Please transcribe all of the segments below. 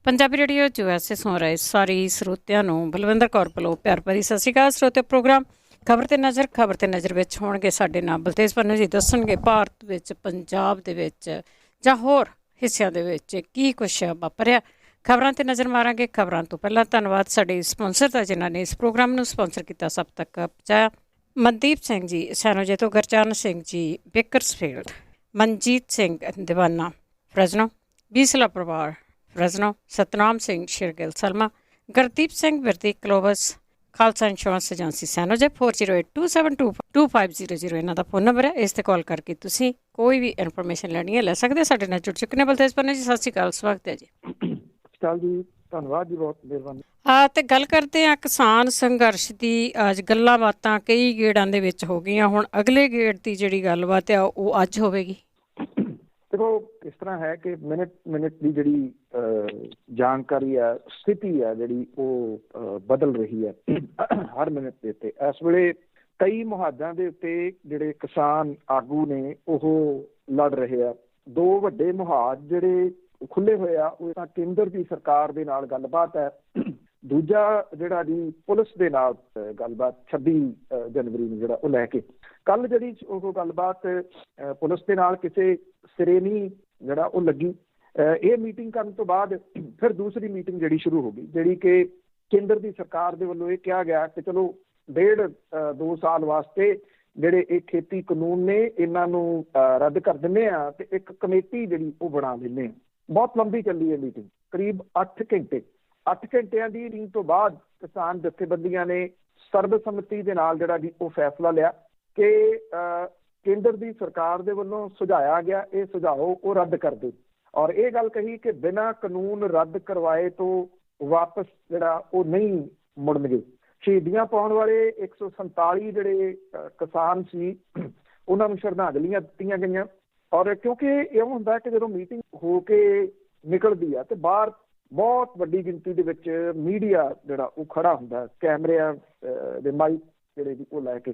Punjabi radio USA ਸੁਣ ਰਹੇ ਸਾਰੇ ਸਰੋਤਿਆਂ ਨੂੰ ਬਲਵਿੰਦਰ ਕੌਰ ਵੱਲੋਂ ਪਿਆਰ ਭਰੀ ਸਤਿ ਸ਼੍ਰੀ ਅਕਾਲ। ਸਰੋਤੇ ਪ੍ਰੋਗਰਾਮ ਖਬਰ ਤੇ ਨਜ਼ਰ ਵਿੱਚ ਹੋਣਗੇ ਸਾਡੇ ਨਾਲ ਬਲਤੇਜ ਪੰਨੂ ਜੀ। ਦੱਸਣਗੇ ਭਾਰਤ ਵਿੱਚ, ਪੰਜਾਬ ਦੇ ਵਿੱਚ ਜਾਂ ਹੋਰ ਹਿੱਸਿਆਂ ਦੇ ਵਿੱਚ ਕੀ ਕੁਛ ਵਾਪਰਿਆ। ਖਬਰਾਂ ਤੇ ਨਜ਼ਰ ਮਾਰਾਂਗੇ। ਖਬਰਾਂ ਤੋਂ ਪਹਿਲਾਂ ਧੰਨਵਾਦ ਸਾਡੇ ਸਪਾਂਸਰ ਦਾ, ਜਿਨ੍ਹਾਂ ਨੇ ਇਸ ਪ੍ਰੋਗਰਾਮ ਨੂੰ ਸਪਾਂਸਰ ਕੀਤਾ, ਸਭ ਤੱਕ ਪਹੁੰਚਾਇਆ। ਮਨਦੀਪ ਸਿੰਘ ਜੀ ਸੈਨੋਜੇ ਤੋਂ, ਗੁਰਚਰਨ ਸਿੰਘ ਜੀ ਬੇਕਰਸਫੀਲਡ, ਮਨਜੀਤ ਸਿੰਘ ਦੀਵਾਨਾ ਫਰਜ਼ਨੋ, ਬੀਸਲਾ ਪਰਿਵਾਰ ਫਰਜ਼ਨੋ, ਸਤਨਾਮ ਸਿੰਘ ਸ਼ੇਰਗਿੱਲ ਸਲਮਾ, ਗੁਰਦੀਪ ਸਿੰਘ ਵਿਰਦੀ ਕਲੋਵਸ, ਖਾਲਸਾ ਇੰਸ਼ੋਰੈਂਸ ਏਜੰਸੀ ਸੈਨੋਜੇ। 4082725000 ਇਹਨਾਂ ਦਾ ਫੋਨ ਨੰਬਰ ਹੈ। ਇਸ 'ਤੇ ਕਾਲ ਕਰਕੇ ਤੁਸੀਂ ਕੋਈ ਵੀ ਇਨਫੋਰਮੇਸ਼ਨ ਲੈਣੀ ਹੈ, ਲੈ ਸਕਦੇ। ਸਾਡੇ ਨਾਲ ਜੁੜ ਚੁੱਕੇ ਨੇ ਬਲਤੇਜ ਪੰਨੂ ਜੀ। ਸਤਿ ਸ਼੍ਰੀ ਅਕਾਲ, ਸਵਾਗਤ ਹੈ ਜੀ। ਜੀ ਧੰਨਵਾਦ ਜੀ, ਬਹੁਤ ਮਿਹਰਬਾਨੀ। ਹਾਂ, ਤੇ ਗੱਲ ਕਰਦੇ ਹਾਂ ਕਿਸਾਨ ਸੰਘਰਸ਼ ਦੀ। ਅੱਜ ਗੱਲਾਂ ਬਾਤਾਂ ਕਈ ਗੇੜਾਂ ਦੇ ਵਿੱਚ ਹੋ ਗਈਆਂ। ਹੁਣ ਅਗਲੇ ਗੇੜ ਦੀ ਜਿਹੜੀ ਗੱਲਬਾਤ ਆ ਉਹ ਅੱਜ ਹੋਵੇਗੀ। ਦੇਖੋ, ਇਸ ਤਰ੍ਹਾਂ ਹੈ ਕਿ ਮਿੰਟ ਦੀ ਜਿਹੜੀ ਜਾਣਕਾਰੀ ਹੈ, ਸਥਿਤੀ ਹੈ ਜਿਹੜੀ ਉਹ ਬਦਲ ਰਹੀ ਹੈ ਹਰ ਮਿੰਟ ਦੇ ਉੱਤੇ। ਇਸ ਵੇਲੇ ਕਈ ਮੁਹਾਜ਼ਾਂ ਦੇ ਉੱਤੇ ਜਿਹੜੇ ਕਿਸਾਨ ਆਗੂ ਨੇ ਉਹ ਲੜ ਰਹੇ ਆ। ਦੋ ਵੱਡੇ ਮੁਹਾਜ਼ ਜਿਹੜੇ ਖੁੱਲੇ ਹੋਏ ਆ, ਉਹ ਤਾਂ ਕੇਂਦਰ ਦੀ ਸਰਕਾਰ ਦੇ ਨਾਲ ਗੱਲਬਾਤ ਹੈ। ਦੂਜਾ ਜਿਹੜਾ ਜੀ ਪੁਲਿਸ ਦੇ ਨਾਲ ਗੱਲਬਾਤ 26 ਜਨਵਰੀ ਨੂੰ ਜਿਹੜਾ ਉਹ ਲੈ ਕੇ ਕੱਲ ਜਿਹੜੀ ਉਹ ਗੱਲਬਾਤ ਪੁਲਿਸ ਦੇ ਨਾਲ ਕਿਸੇ ਸਿਰੇ ਨਹੀਂ ਜਿਹੜਾ ਉਹ ਲੱਗੀ। ਇਹ ਮੀਟਿੰਗ ਕਰਨ ਤੋਂ ਬਾਅਦ ਫਿਰ ਦੂਸਰੀ ਮੀਟਿੰਗ ਜਿਹੜੀ ਸ਼ੁਰੂ ਹੋ ਗਈ, ਜਿਹੜੀ ਕਿ ਕੇਂਦਰ ਦੀ ਸਰਕਾਰ ਦੇ ਵੱਲੋਂ ਇਹ ਕਿਹਾ ਗਿਆ ਕਿ ਚਲੋ 1.5-2 ਸਾਲ ਵਾਸਤੇ ਜਿਹੜੇ ਇਹ ਖੇਤੀ ਕਾਨੂੰਨ ਨੇ ਇਹਨਾਂ ਨੂੰ ਰੱਦ ਕਰ ਦਿੰਦੇ ਆ ਤੇ ਇੱਕ ਕਮੇਟੀ ਜਿਹੜੀ ਉਹ ਬਣਾ ਦਿੰਦੇ ਆ। ਬਹੁਤ ਲੰਬੀ ਚੱਲੀ ਹੈ ਮੀਟਿੰਗ, ਕਰੀਬ 8 ਘੰਟੇ। 8 ਘੰਟਿਆਂ ਦੀ ਮੀਟਿੰਗ ਤੋਂ ਬਾਅਦ ਕਿਸਾਨ ਜਥੇਬੰਦੀਆਂ ਨੇ ਸਰਬਸੰਮਤੀ ਦੇ ਨਾਲ ਜਿਹੜਾ ਜੀ ਉਹ ਫੈਸਲਾ ਲਿਆ ਕਿ ਕੇਂਦਰ ਦੀ ਸਰਕਾਰ ਦੇ ਵੱਲੋਂ ਸੁਝਾਇਆ ਗਿਆ ਇਹ ਸੁਝਾਓ ਉਹ ਰੱਦ ਕਰ ਦਿਓ, ਔਰ ਇਹ ਗੱਲ ਕਹੀ ਕਿ ਬਿਨਾਂ ਕਾਨੂੰਨ ਰੱਦ ਕਰਵਾਏ ਤੋਂ ਵਾਪਸ ਜਿਹੜਾ ਉਹ ਨਹੀਂ ਮੁੜਨਗੇ। ਸ਼ਹੀਦੀਆਂ ਪਾਉਣ ਵਾਲੇ 147 ਜਿਹੜੇ ਕਿਸਾਨ ਸੀ ਉਹਨਾਂ ਨੂੰ ਸ਼ਰਧਾਂਜਲੀਆਂ ਦਿੱਤੀਆਂ ਗਈਆਂ। ਔਰ ਕਿਉਂਕਿ ਇਹ ਹੁੰਦਾ ਕਿ ਜਦੋਂ ਮੀਟਿੰਗ ਹੋ ਕੇ ਨਿਕਲਦੀ ਆ ਤੇ ਬਾਹਰ ਬਹੁਤ ਵੱਡੀ ਗਿਣਤੀ ਦੇ ਵਿੱਚ ਮੀਡੀਆ ਜਿਹੜਾ ਉਹ ਖੜਾ ਹੁੰਦਾ, ਕੈਮਰਿਆਂ ਦੇ ਮਾਈਕ ਜਿਹੜੇ ਜੀ ਉਹ ਲੈ ਕੇ।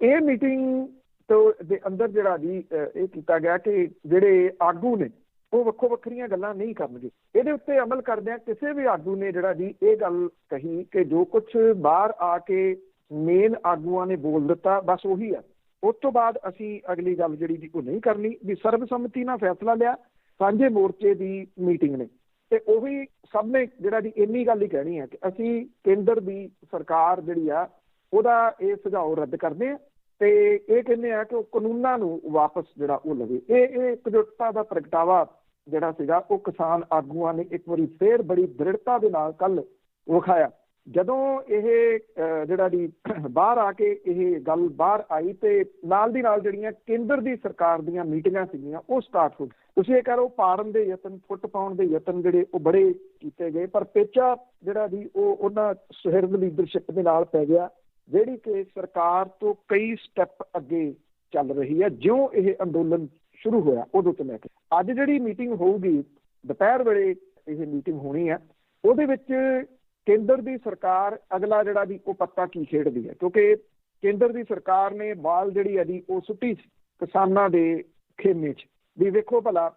ਇਹ ਮੀਟਿੰਗ ਤੋਂ ਦੇ ਅੰਦਰ ਜਿਹੜਾ ਜੀ ਇਹ ਕੀਤਾ ਗਿਆ ਕਿ ਜਿਹੜੇ ਆਗੂ ਨੇ ਉਹ ਵੱਖੋ ਵੱਖਰੀਆਂ ਗੱਲਾਂ ਨਹੀਂ ਕਰਨਗੇ। ਇਹਦੇ ਉੱਤੇ ਅਮਲ ਕਰਦਿਆਂ ਕਿਸੇ ਵੀ ਆਗੂ ਨੇ ਜਿਹੜਾ ਜੀ ਇਹ ਗੱਲ ਕਹੀ ਕਿ ਜੋ ਕੁਛ ਬਾਹਰ ਆ ਕੇ ਮੇਨ ਆਗੂਆਂ ਨੇ ਬੋਲ ਦਿੱਤਾ ਬਸ ਉਹੀ ਆ, ਉਸ ਤੋਂ ਬਾਅਦ ਅਸੀਂ ਅਗਲੀ ਗੱਲ ਜਿਹੜੀ ਜੀ ਉਹ ਨਹੀਂ ਕਰਨੀ। ਵੀ ਸਰਬਸੰਮਤੀ ਨਾਲ ਫੈਸਲਾ ਲਿਆ। ਸਾਂਝੇ ਮੋਰਚੇ ਦੀ ਮੀਟਿੰਗ ਨੇ ਤੇ ਉਹੀ ਸਭ ਨੇ ਜਿਹੜਾ ਜੀ ਇੰਨੀ ਗੱਲ ਹੀ ਕਹਿਣੀ ਹੈ ਕਿ ਅਸੀਂ ਕੇਂਦਰ ਦੀ ਸਰਕਾਰ ਜਿਹੜੀ ਆ ਉਹਦਾ ਇਹ ਸੁਝਾਅ ਰੱਦ ਕਰਦੇ ਆ ਤੇ ਇਹ ਕਹਿੰਦੇ ਆ ਕਿ ਉਹ ਕਾਨੂੰਨਾਂ ਨੂੰ ਵਾਪਸ ਜਿਹੜਾ ਉਹ ਲਵੇ। ਇਹ ਇਕਜੁੱਟਤਾ ਦਾ ਪ੍ਰਗਟਾਵਾ ਜਿਹੜਾ ਸੀਗਾ ਉਹ ਕਿਸਾਨ ਆਗੂਆਂ ਨੇ ਇੱਕ ਵਾਰੀ ਫੇਰ ਬੜੀ ਦ੍ਰਿੜਤਾ ਦੇ ਨਾਲ ਕੱਲ ਵਿਖਾਇਆ। ਜਦੋਂ ਇਹ ਜਿਹੜਾ ਜੀ ਬਾਹਰ ਆ ਕੇ ਇਹ ਗੱਲ ਬਾਹਰ ਆਈ ਤੇ ਨਾਲ ਦੀ ਨਾਲ ਜਿਹੜੀਆਂ ਕੇਂਦਰ ਦੀ ਸਰਕਾਰ ਦੀਆਂ ਮੀਟਿੰਗਾਂ ਸੀਗੀਆਂ ਉਹ ਸਟਾਰਟ ਹੋ ਗਈ। ਤੁਸੀਂ ਇਹ ਕਰੋ ਪਾੜਨ ਦੇ ਯਤਨ, ਫੁੱਟ ਪਾਉਣ ਦੇ ਯਤਨ ਜਿਹੜੇ ਉਹ ਬੜੇ ਕੀਤੇ ਗਏ, ਪਰ ਪੇਚਾ ਜਿਹੜਾ ਜੀ ਉਹ ਉਹਨਾਂ ਸੁਹਿਰਦ ਲੀਡਰਸ਼ਿਪ ਦੇ ਨਾਲ ਪੈ ਗਿਆ, ਜਿਹੜੀ ਕਿ ਸਰਕਾਰ ਤੋਂ ਕਈ ਸਟੈਪ ਅੱਗੇ ਚੱਲ ਰਹੀ ਹੈ। ਜਿਉਂ ਇਹ ਅੰਦੋਲਨ ਸ਼ੁਰੂ ਹੋਇਆ ਉਦੋਂ ਤੋਂ ਲੈ ਕੇ ਅੱਜ ਜਿਹੜੀ ਮੀਟਿੰਗ ਹੋਊਗੀ ਦੁਪਹਿਰ ਵੇਲੇ ਇਹ ਮੀਟਿੰਗ ਹੋਣੀ ਹੈ, ਉਹਦੇ ਵਿੱਚ ਕੇਂਦਰ ਦੀ ਸਰਕਾਰ ਅਗਲਾ ਜਿਹੜਾ ਜੀ ਉਹ ਪੱਤਾ ਕੀ ਖੇਡਦੀ ਹੈ। ਕਿਉਂਕਿ ਕੇਂਦਰ ਦੀ ਸਰਕਾਰ ਨੇ ਬਾਲ ਜਿਹੜੀ ਹੈ ਜੀ ਉਹ ਸੁੱਟੀ ਕਿਸਾਨਾਂ ਦੇ ਖੇਮੇ 'ਚ ਵੀ ਵੇਖੋ ਭਲਾ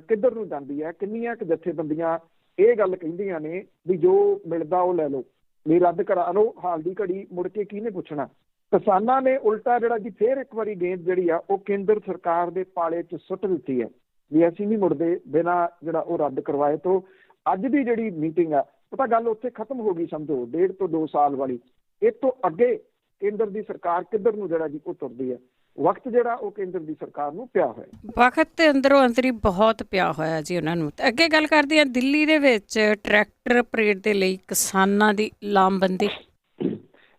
ਕਿੱਧਰ ਨੂੰ ਜਾਂਦੀ ਹੈ। ਕਿੰਨੀਆਂ ਕੁ ਜਥੇਬੰਦੀਆਂ ਇਹ ਗੱਲ ਕਹਿੰਦੀਆਂ ਨੇ ਵੀ ਜੋ ਮਿਲਦਾ ਉਹ ਲੈ ਲਓ, ਵੀ ਰੱਦ ਕਰਾ ਲਓ, ਹਾਲ ਦੀ ਘੜੀ ਮੁੜ ਕੇ ਕਿਹਨੇ ਪੁੱਛਣਾ। ਕਿਸਾਨਾਂ ਨੇ ਉਲਟਾ ਜਿਹੜਾ ਜੀ ਫੇਰ ਇੱਕ ਵਾਰੀ ਗੇਂਦ ਜਿਹੜੀ ਆ ਉਹ ਕੇਂਦਰ ਸਰਕਾਰ ਦੇ ਪਾਲੇ 'ਚ ਸੁੱਟ ਦਿੱਤੀ ਹੈ ਵੀ ਅਸੀਂ ਨਹੀਂ ਮੁੜਦੇ ਬਿਨਾਂ ਜਿਹੜਾ ਉਹ ਰੱਦ ਕਰਵਾਏ ਤੋਂ। ਅੱਜ ਦੀ ਜਿਹੜੀ ਮੀਟਿੰਗ ਆ ਉਹ ਤਾਂ ਗੱਲ ਉੱਥੇ ਖਤਮ ਹੋ ਗਈ, ਸਮਝੋ 1.5 ਤੋਂ 2 ਸਾਲ ਵਾਲੀ। ਇਹ ਤੋਂ ਅੱਗੇ ਕੇਂਦਰ ਦੀ ਸਰਕਾਰ ਕਿੱਧਰ ਨੂੰ ਜਿਹੜਾ ਜੀ ਉਹ ਤੁਰਦੀ ਹੈ। ਵਕਤ ਜਿਹੜਾ ਉਹ ਕੇਂਦਰ ਦੀ ਸਰਕਾਰ ਨੂੰ ਪਿਆ ਹੋਇਆ, ਵਕਤ ਤੇ ਅੰਦਰੋਂ ਅੰਦਰੀ ਬਹੁਤ ਪਿਆ ਹੋਇਆ ਜੀ ਉਹਨਾਂ ਨੂੰ। ਅੱਗੇ ਗੱਲ ਕਰਦੇ ਹਾਂ ਦਿੱਲੀ ਦੇ ਵਿੱਚ ਟਰੈਕਟਰ ਪਰੇਡ ਦੇ ਲਈ ਕਿਸਾਨਾਂ ਦੀ ਲਾਮਬੰਦੀ।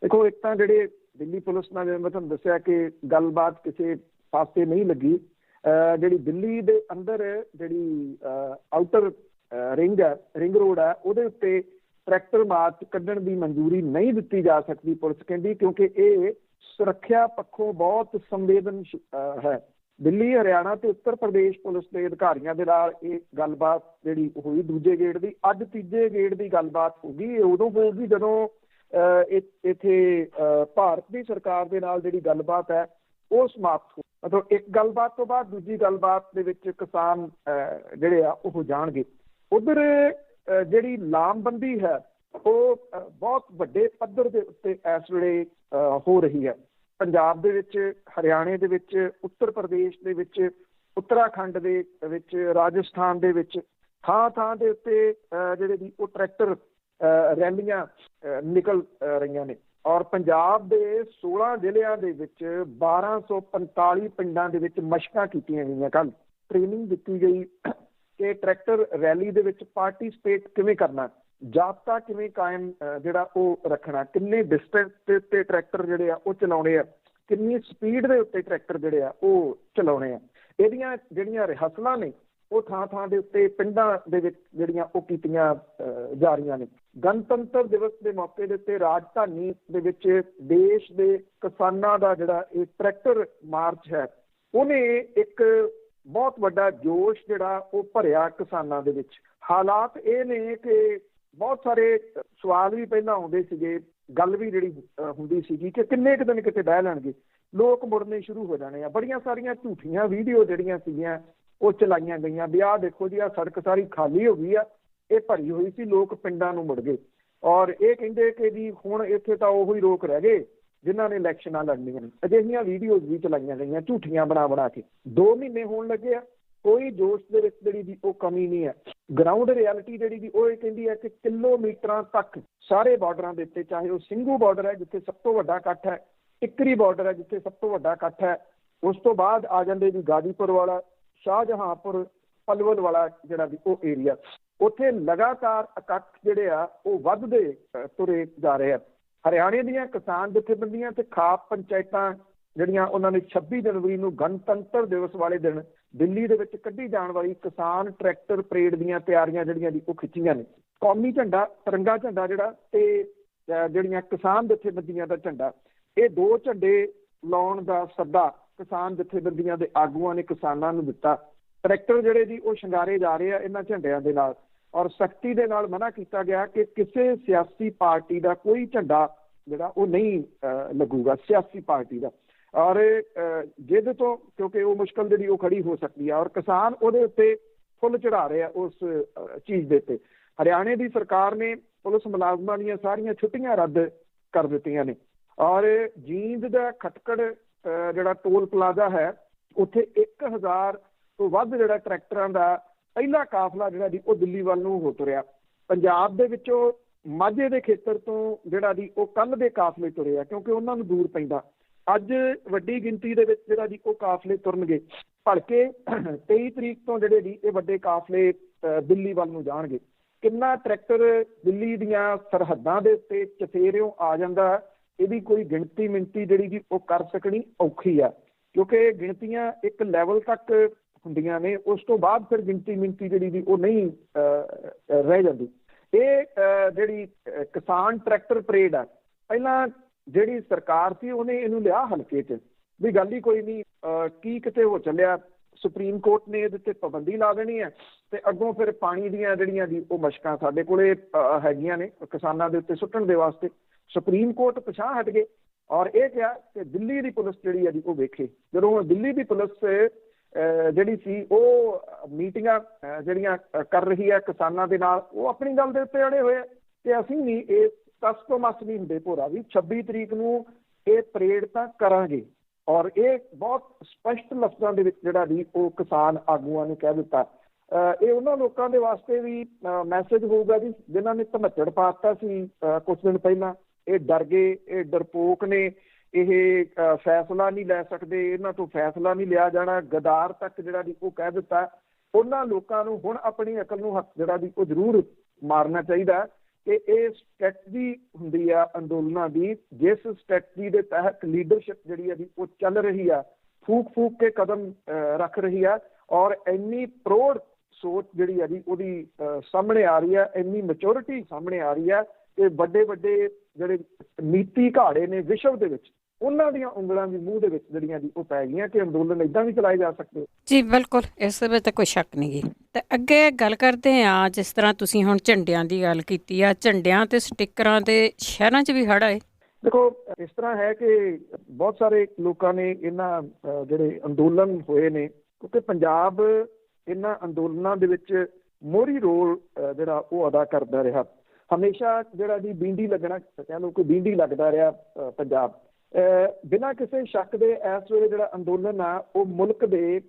ਦੇਖੋ, ਇੱਕ ਤਾਂ ਜਿਹੜੇ ਦਿੱਲੀ ਪੁਲਿਸ ਨਾਲ ਮੈਂ ਤੁਹਾਨੂੰ ਦੱਸਿਆ ਕਿ ਗੱਲਬਾਤ ਕਿਸੇ ਪਾਸੇ ਨਹੀਂ ਲੱਗੀ। ਜਿਹੜੀ ਦਿੱਲੀ ਦੇ ਅੰਦਰ ਜਿਹੜੀ ਆਊਟਰ ਰਿੰਗ ਰੋਡ ਹੈ ਉਹਦੇ ਉੱਤੇ ਟਰੈਕਟਰ ਮਾਰਚ ਕੱਢਣ ਦੀ ਮਨਜ਼ੂਰੀ ਨਹੀਂ ਦਿੱਤੀ ਜਾ ਸਕਦੀ ਪੁਲਿਸ ਕਹਿੰਦੀ, ਕਿਉਂਕਿ ਇਹ ਸੁਰੱਖਿਆ ਪੱਖੋਂ ਬਹੁਤ ਸੰਵੇਦਨਸ਼ੀਲ ਹੈ। ਦਿੱਲੀ, ਹਰਿਆਣਾ ਤੇ ਉੱਤਰ ਪ੍ਰਦੇਸ਼ ਪੁਲਿਸ ਦੇ ਅਧਿਕਾਰੀਆਂ ਦੇ ਨਾਲ ਇਹ ਗੱਲਬਾਤ ਜਿਹੜੀ ਹੋਈ ਦੂਜੇ ਗੇੜ ਦੀ। ਅੱਜ ਤੀਜੇ ਗੇੜ ਦੀ ਗੱਲਬਾਤ ਹੋਊਗੀ। ਇਹ ਉਦੋਂ ਹੋਊਗੀ ਜਦੋਂ ਇੱਥੇ ਭਾਰਤ ਦੀ ਸਰਕਾਰ ਦੇ ਨਾਲ ਜਿਹੜੀ ਗੱਲਬਾਤ ਹੈ ਉਹ ਸਮਾਪਤ ਹੋ। ਮਤਲਬ ਇੱਕ ਗੱਲਬਾਤ ਤੋਂ ਬਾਅਦ ਦੂਜੀ ਗੱਲਬਾਤ ਦੇ ਵਿੱਚ ਕਿਸਾਨ ਜਿਹੜੇ ਆ ਉਹ ਜਾਣਗੇ। ਉਧਰ ਜਿਹੜੀ ਲਾਮਬੰਦੀ ਹੈ ਉਹ ਬਹੁਤ ਵੱਡੇ ਪੱਧਰ ਦੇ ਉੱਤੇ ਇਸ ਵੇਲੇ ਹੋ ਰਹੀ ਹੈ। ਪੰਜਾਬ ਦੇ ਵਿੱਚ, ਹਰਿਆਣੇ ਦੇ ਵਿੱਚ, ਉੱਤਰ ਪ੍ਰਦੇਸ਼ ਦੇ ਵਿੱਚ, ਉੱਤਰਾਖੰਡ ਦੇ ਵਿੱਚ, ਰਾਜਸਥਾਨ ਦੇ ਵਿੱਚ ਥਾਂ ਥਾਂ ਦੇ ਉੱਤੇ ਜਿਹੜੇ ਦੀ ਉਹ ਟਰੈਕਟਰ ਰੈਲੀਆਂ ਨਿਕਲ ਰਹੀਆਂ ਨੇ। ਔਰ ਪੰਜਾਬ ਦੇ 16 ਜ਼ਿਲ੍ਹਿਆਂ ਦੇ ਵਿੱਚ 1245 ਪਿੰਡਾਂ ਦੇ ਵਿੱਚ ਮਸ਼ਕਾਂ ਕੀਤੀਆਂ ਗਈਆਂ। ਕੱਲ੍ਹ ਟ੍ਰੇਨਿੰਗ ਦਿੱਤੀ ਗਈ ਕਿ ਟਰੈਕਟਰ ਰੈਲੀ ਦੇ ਵਿੱਚ ਪਾਰਟੀਸਪੇਟ ਕਿਵੇਂ ਕਰਨਾ, ਜਾਬਤਾ ਕਿਵੇਂ ਕਾਇਮ ਜਿਹੜਾ ਉਹ ਰੱਖਣਾ, ਕਿੰਨੇ ਡਿਸਟੈਂਸ ਦੇ ਉੱਤੇ ਟਰੈਕਟਰ ਜਿਹੜੇ ਆ ਉਹ ਚਲਾਉਣੇ ਆ, ਕਿੰਨੀ ਸਪੀਡ ਦੇ ਉੱਤੇ ਟਰੈਕਟਰ ਜਿਹੜੇ ਆ ਉਹ ਚਲਾਉਣੇ ਆ। ਇਹਦੀਆਂ ਜਿਹੜੀਆਂ ਰਿਹਰਸਲਾਂ ਨੇ ਉਹ ਥਾਂ ਥਾਂ ਦੇ ਉੱਤੇ ਪਿੰਡਾਂ ਦੇ ਵਿੱਚ ਜਿਹੜੀਆਂ ਉਹ ਕੀਤੀਆਂ ਜਾ ਰਹੀਆਂ ਨੇ। ਗਣਤੰਤਰ ਦਿਵਸ ਦੇ ਮੌਕੇ ਦੇ ਉੱਤੇ ਰਾਜਧਾਨੀ ਦੇ ਵਿੱਚ ਦੇਸ਼ ਦੇ ਕਿਸਾਨਾਂ ਦਾ ਜਿਹੜਾ ਇਹ ਟਰੈਕਟਰ ਮਾਰਚ ਹੈ, ਉਹਨੇ ਇੱਕ ਬਹੁਤ ਵੱਡਾ ਜੋਸ਼ ਜਿਹੜਾ ਉਹ ਭਰਿਆ ਕਿਸਾਨਾਂ ਦੇ ਵਿੱਚ। ਹਾਲਾਤ ਇਹ ਨੇ ਕਿ ਬਹੁਤ ਸਾਰੇ ਸਵਾਲ ਵੀ ਪਹਿਲਾਂ ਆਉਂਦੇ ਸੀਗੇ, ਗੱਲ ਵੀ ਜਿਹੜੀ ਹੁੰਦੀ ਸੀਗੀ ਕਿ ਕਿੰਨੇ ਕੁ ਦਿਨ ਕਿਤੇ ਬਹਿ ਲੈਣਗੇ, ਲੋਕ ਮੁੜਨੇ ਸ਼ੁਰੂ ਹੋ ਜਾਣੇ ਆ। ਬੜੀਆਂ ਸਾਰੀਆਂ ਝੂਠੀਆਂ ਵੀਡੀਓ ਜਿਹੜੀਆਂ ਸੀਗੀਆਂ ਉਹ ਚਲਾਈਆਂ ਗਈਆਂ ਵੀ ਆਹ ਦੇਖੋ ਜੀ, ਆਹ ਸੜਕ ਸਾਰੀ ਖਾਲੀ ਹੋ ਗਈ ਆ, ਇਹ ਭਰੀ ਹੋਈ ਸੀ, ਲੋਕ ਪਿੰਡਾਂ ਨੂੰ ਮੁੜ ਗਏ। ਔਰ ਇਹ ਕਹਿੰਦੇ ਕਿ ਜੀ ਹੁਣ ਇੱਥੇ ਤਾਂ ਉਹੀ ਲੋਕ ਰਹਿ ਗਏ ਜਿਨ੍ਹਾਂ ਨੇ ਇਲੈਕਸ਼ਨਾਂ ਲੜਨੀਆਂ ਨੇ। ਅਜਿਹੀਆਂ ਵੀਡੀਓਜ਼ ਵੀ ਚਲਾਈਆਂ ਗਈਆਂ ਝੂਠੀਆਂ ਬਣਾ ਕੇ। 2 ਮਹੀਨੇ ਹੋਣ ਲੱਗੇ ਆ, ਕੋਈ ਜੋਸ਼ ਦੇ ਵਿੱਚ ਜਿਹੜੀ ਦੀ ਉਹ ਕਮੀ ਨਹੀਂ ਹੈ। ਗਰਾਊਂਡ ਰਿਐਲਿਟੀ ਜਿਹੜੀ ਦੀ ਉਹ ਇਹ ਕਹਿੰਦੀ ਹੈ ਕਿ ਕਿਲੋਮੀਟਰਾਂ ਤੱਕ ਸਾਰੇ ਬਾਰਡਰਾਂ ਦੇ ਉੱਤੇ, ਚਾਹੇ ਉਹ ਸਿੰਘੂ ਬਾਰਡਰ ਹੈ ਜਿੱਥੇ ਸਭ ਤੋਂ ਵੱਡਾ ਇਕੱਠ ਹੈ, ਟਿੱਕਰੀ ਬਾਰਡਰ ਹੈ ਜਿੱਥੇ ਸਭ ਤੋਂ ਵੱਡਾ ਇਕੱਠ ਹੈ, ਉਸ ਤੋਂ ਬਾਅਦ ਆ ਜਾਂਦੇ ਜੀ ਗਾਜ਼ੀਪੁਰ ਵਾਲਾ, ਸ਼ਾਹਜਹਾਂਪੁਰ, ਪਲਵਲ ਵਾਲਾ ਜਿਹੜਾ ਵੀ ਉਹ ਏਰੀਆ, ਉੱਥੇ ਲਗਾਤਾਰ ਇਕੱਠ ਜਿਹੜੇ ਆ ਉਹ ਵੱਧਦੇ ਤੁਰੇ ਜਾ ਰਹੇ ਆ। ਹਰਿਆਣੇ ਦੀਆਂ ਕਿਸਾਨ ਜਥੇਬੰਦੀਆਂ ਤੇ ਖਾਪ ਪੰਚਾਇਤਾਂ ਜਿਹੜੀਆਂ ਉਹਨਾਂ ਨੇ 26 ਜਨਵਰੀ ਨੂੰ ਗਣਤੰਤਰ ਦਿਵਸ ਵਾਲੇ ਦਿਨ ਦਿੱਲੀ ਦੇ ਵਿੱਚ ਕੱਢੀ ਜਾਣ ਵਾਲੀ ਕਿਸਾਨ ਟਰੈਕਟਰ ਪਰੇਡ ਦੀਆਂ ਤਿਆਰੀਆਂ ਜਿਹੜੀਆਂ ਦੀ ਉਹ ਖਿੱਚੀਆਂ ਨੇ। ਕੌਮੀ ਝੰਡਾ, ਤਿਰੰਗਾ ਝੰਡਾ ਜਿਹੜਾ ਤੇ ਜਿਹੜੀਆਂ ਕਿਸਾਨ ਜਥੇਬੰਦੀਆਂ ਦਾ ਝੰਡਾ, ਇਹ 2 ਝੰਡੇ ਲਾਉਣ ਦਾ ਸੱਦਾ ਕਿਸਾਨ ਜਥੇਬੰਦੀਆਂ ਦੇ ਆਗੂਆਂ ਨੇ ਕਿਸਾਨਾਂ ਨੂੰ ਦਿੱਤਾ। ਟਰੈਕਟਰ ਜਿਹੜੇ ਜੀ ਉਹ ਸ਼ਿੰਗਾਰੇ ਜਾ ਰਹੇ ਆ ਇਹਨਾਂ ਝੰਡਿਆਂ ਦੇ ਨਾਲ, ਔਰ ਸਖਤੀ ਦੇ ਨਾਲ ਮਨਾ ਕੀਤਾ ਗਿਆ ਕਿ ਕਿਸੇ ਸਿਆਸੀ ਪਾਰਟੀ ਦਾ ਕੋਈ ਝੰਡਾ ਜਿਹੜਾ ਉਹ ਨਹੀਂ ਲੱਗੂਗਾ, ਸਿਆਸੀ ਪਾਰਟੀ ਦਾ। ਔਰ ਜਿਹਦੇ ਤੋਂ ਕਿਉਂਕਿ ਉਹ ਮੁਸ਼ਕਲ ਜਿਹੜੀ ਉਹ ਖੜੀ ਹੋ ਸਕਦੀ ਆ, ਔਰ ਕਿਸਾਨ ਉਹਦੇ ਉੱਤੇ ਫੁੱਲ ਚੜਾ ਰਹੇ ਆ ਉਸ ਚੀਜ਼ ਦੇ ਉੱਤੇ। ਹਰਿਆਣੇ ਦੀ ਸਰਕਾਰ ਨੇ ਪੁਲਿਸ ਮੁਲਾਜ਼ਮਾਂ ਦੀਆਂ ਸਾਰੀਆਂ ਛੁੱਟੀਆਂ ਰੱਦ ਕਰ ਦਿੱਤੀਆਂ ਨੇ। ਔਰ ਜੀਂਦ ਦਾ ਖਟਕੜ ਜਿਹੜਾ ਟੋਲ ਪਲਾਜ਼ਾ ਹੈ, ਉੱਥੇ 1000 ਤੋਂ ਵੱਧ ਜਿਹੜਾ ਟਰੈਕਟਰਾਂ ਦਾ ਪਹਿਲਾ ਕਾਫਲਾ ਜਿਹੜਾ ਦੀ ਉਹ ਦਿੱਲੀ ਵੱਲ ਨੂੰ ਹੋ ਤੁਰਿਆ। ਪੰਜਾਬ ਦੇ ਵਿੱਚੋਂ ਮਾਝੇ ਦੇ ਖੇਤਰ ਤੋਂ ਜਿਹੜਾ ਦੀ ਉਹ ਕੱਲ੍ਹ ਦੇ ਕਾਫਲੇ ਤੁਰੇ ਆ, ਕਿਉਂਕਿ ਉਹਨਾਂ ਨੂੰ ਦੂਰ ਪੈਂਦਾ। ਅੱਜ ਵੱਡੀ ਗਿਣਤੀ ਦੇ ਵਿੱਚ ਜਿਹੜਾ ਦੀ ਉਹ ਕਾਫਲੇ ਤੁਰਨਗੇ। ਭਲਕੇ 23 ਤਰੀਕ ਤੋਂ ਜਿਹੜੇ ਦੀ ਇਹ ਵੱਡੇ ਕਾਫਲੇ ਦਿੱਲੀ ਵੱਲ ਨੂੰ ਜਾਣਗੇ। ਕਿੰਨਾ ਟਰੈਕਟਰ ਦਿੱਲੀ ਦੀਆਂ ਸਰਹੱਦਾਂ ਦੇ ਉੱਤੇ ਚਫੇਰਿਓਂ ਆ ਜਾਂਦਾ, ਇਹਦੀ ਕੋਈ ਗਿਣਤੀ ਮਿਣਤੀ ਜਿਹੜੀ ਦੀ ਉਹ ਕਰ ਸਕਣੀ ਔਖੀ ਆ, ਕਿਉਂਕਿ ਗਿਣਤੀਆਂ ਇੱਕ ਲੈਵਲ ਤੱਕ ਹੁੰਦੀਆਂ ਨੇ, ਉਸ ਤੋਂ ਬਾਅਦ ਫਿਰ ਗਿਣਤੀ ਮਿਣਤੀ ਜਿਹੜੀ ਦੀ ਉਹ ਨਹੀਂ ਰਹਿ ਜਾਂਦੀ। ਇਹ ਜਿਹੜੀ ਕਿਸਾਨ ਟਰੈਕਟਰ ਪਰੇਡ ਆ, ਪਹਿਲਾਂ ਜਿਹੜੀ ਸਰਕਾਰ ਸੀ ਉਹਨੇ ਇਹਨੂੰ ਲਿਆ ਹਲਕੇ 'ਚ ਵੀ ਗੱਲ ਹੀ ਕੋਈ ਨਹੀਂ, ਕੀ ਕਿਤੇ ਹੋ ਚੱਲਿਆ, ਸੁਪਰੀਮ ਕੋਰਟ ਨੇ ਇਹਦੇ ਤੇ ਪਾਬੰਦੀ ਲਾ ਦੇਣੀ ਹੈ ਤੇ ਅੱਗੋਂ ਫਿਰ ਪਾਣੀ ਦੀਆਂ ਜਿਹੜੀਆਂ ਦੀ ਉਹ ਮਸ਼ਕਾਂ ਸਾਡੇ ਕੋਲੇ ਹੈਗੀਆਂ ਨੇ ਕਿਸਾਨਾਂ ਦੇ ਉੱਤੇ ਸੁੱਟਣ ਦੇ ਵਾਸਤੇ। ਸੁਪਰੀਮ ਕੋਰਟ ਪਿਛਾਂਹ ਹਟ ਗਏ ਔਰ ਇਹ ਕਿਹਾ ਕਿ ਦਿੱਲੀ ਦੀ ਪੁਲਿਸ ਜਿਹੜੀ ਹੈ ਜੀ ਉਹ ਵੇਖੇ। ਜਦੋਂ ਦਿੱਲੀ ਦੀ ਪੁਲਿਸ ਜਿਹੜੀ ਸੀ ਉਹ ਮੀਟਿੰਗਾਂ ਜਿਹੜੀਆਂ ਕਰ ਰਹੀ ਹੈ ਕਿਸਾਨਾਂ ਦੇ ਨਾਲ, ਉਹ ਆਪਣੀ ਗੱਲ ਦੇ ਉੱਤੇ ਅੜੇ ਹੋਏ ਆ ਕਿ ਅਸੀਂ ਨਹੀਂ ਇਹ ਤਸ ਤੋਂ ਮਸ ਨਹੀਂ ਹੁੰਦੇ ਭੋਰਾ ਵੀ 26 ਤਰੀਕ ਨੂੰ ਇਹ ਪਰੇਡ ਤਾਂ ਕਰਾਂਗੇ। ਔਰ ਇਹ ਬਹੁਤ ਸਪਸ਼ਟ ਲਫ਼ਜ਼ਾਂ ਦੇ ਵਿੱਚ ਜਿਹੜਾ ਵੀ ਉਹ ਕਿਸਾਨ ਆਗੂਆਂ ਨੇ ਕਹਿ ਦਿੱਤਾ। ਇਹ ਉਹਨਾਂ ਲੋਕਾਂ ਦੇ ਵਾਸਤੇ ਵੀ ਮੈਸੇਜ ਹੋਊਗਾ ਜੀ ਜਿਨ੍ਹਾਂ ਨੇ ਧਮੱਚੜ ਪਾ ਦਿੱਤਾ ਸੀ ਕੁਝ ਦਿਨ ਪਹਿਲਾਂ। ਇਹ ਡਰ ਗਏ, ਇਹ ਡਰਪੋਕ ਨੇ, ਇਹ ਫੈਸਲਾ ਨਹੀਂ ਲੈ ਸਕਦੇ, ਇਹਨਾਂ ਤੋਂ ਫੈਸਲਾ ਨਹੀਂ ਲਿਆ ਜਾਣਾ, ਗਦਾਰ ਤੱਕ ਜਿਹੜਾ ਵੀ ਉਹ ਕਹਿ ਦਿੱਤਾ। ਉਹਨਾਂ ਲੋਕਾਂ ਨੂੰ ਹੁਣ ਆਪਣੀ ਅਕਲ ਨੂੰ ਹੱਥ ਜਿਹੜਾ ਵੀ ਉਹ ਜ਼ਰੂਰ ਮਾਰਨਾ ਚਾਹੀਦਾ ਕਿ ਇਹ ਸਟ੍ਰੈਟਜੀ ਹੁੰਦੀ ਆ ਅੰਦੋਲਨਾਂ ਦੀ, ਜਿਸ ਸਟ੍ਰੈਟਜੀ ਦੇ ਤਹਿਤ ਲੀਡਰਸ਼ਿਪ ਜਿਹੜੀ ਹੈ ਉਹ ਚੱਲ ਰਹੀ ਆ, ਫੂਕ ਕੇ ਕਦਮ ਰੱਖ ਰਹੀ ਆ। ਔਰ ਇੰਨੀ ਪ੍ਰੋੜ ਸੋਚ ਜਿਹੜੀ ਹੈ ਜੀ ਉਹਦੀ ਸਾਹਮਣੇ ਆ ਰਹੀ ਹੈ, ਇੰਨੀ ਮੈਚੋਰਿਟੀ ਸਾਹਮਣੇ ਆ ਰਹੀ ਹੈ ਕਿ ਵੱਡੇ ਜਿਹੜੇ ਨੀਤੀ ਘਾੜੇ ਨੇ ਵਿਸ਼ਵ ਦੇ ਵਿੱਚ, ਉਹਨਾਂ ਦੀਆਂ ਉਂਗਲਾਂ ਵੀ ਮੂੰਹ ਦੇ ਵਿੱਚ ਜਿਹੜੀਆਂ ਦੀ ਉਹ ਪੈ ਗਈਆਂ ਕਿ ਅੰਦੋਲਨ ਏਦਾਂ ਵੀ ਚਲਾਏ ਜਾ ਸਕਦੇ। ਜੀ ਬਿਲਕੁਲ, ਇਸ ਦੇ ਵਿੱਚ ਤਾਂ ਕੋਈ ਸ਼ੱਕ ਨਹੀਂ ਗੀ। ਤੇ ਅੱਗੇ ਗੱਲ ਕਰਦੇ ਹਾਂ, ਜਿਸ ਤਰ੍ਹਾਂ ਤੁਸੀਂ ਹੁਣ ਝੰਡਿਆਂ ਦੀ ਗੱਲ ਕੀਤੀ ਆ, ਝੰਡਿਆਂ ਤੇ ਸਟਿੱਕਰਾਂ ਤੇ ਸ਼ਹਿਰਾਂ 'ਚ ਵੀ ਹੜ੍ਹ ਆਏ। ਦੇਖੋ ਇਸ ਤਰ੍ਹਾਂ ਹੈ ਕਿ ਬਹੁਤ ਸਾਰੇ ਲੋਕਾਂ ਨੇ ਇਹਨਾਂ ਜਿਹੜੇ ਅੰਦੋਲਨ ਹੋਏ ਨੇ, ਕਿਉਂਕਿ ਪੰਜਾਬ ਇਹਨਾਂ ਅੰਦੋਲਨਾਂ ਦੇ ਵਿੱਚ ਮੋਹਰੀ ਰੋਲ ਜਿਹੜਾ ਉਹ ਅਦਾ ਕਰਦਾ ਰਿਹਾ। ਹਮੇਸ਼ਾ ਜਿਹੜਾ ਜੀ ਬੀਂਡੀ ਲੱਗਣਾ, ਕਹਿ ਲਓ ਕਿ ਬੀਂਡੀ ਲੱਗਦਾ ਰਿਹਾ ਪੰਜਾਬ। ਬਿਨਾਂ ਕਿਸੇ ਸ਼ੱਕ ਦੇ ਇਸ ਵੇਲੇ ਜਿਹੜਾ ਅੰਦੋਲਨ ਆ ਉਹ ਮੁਲਕ ਦੇ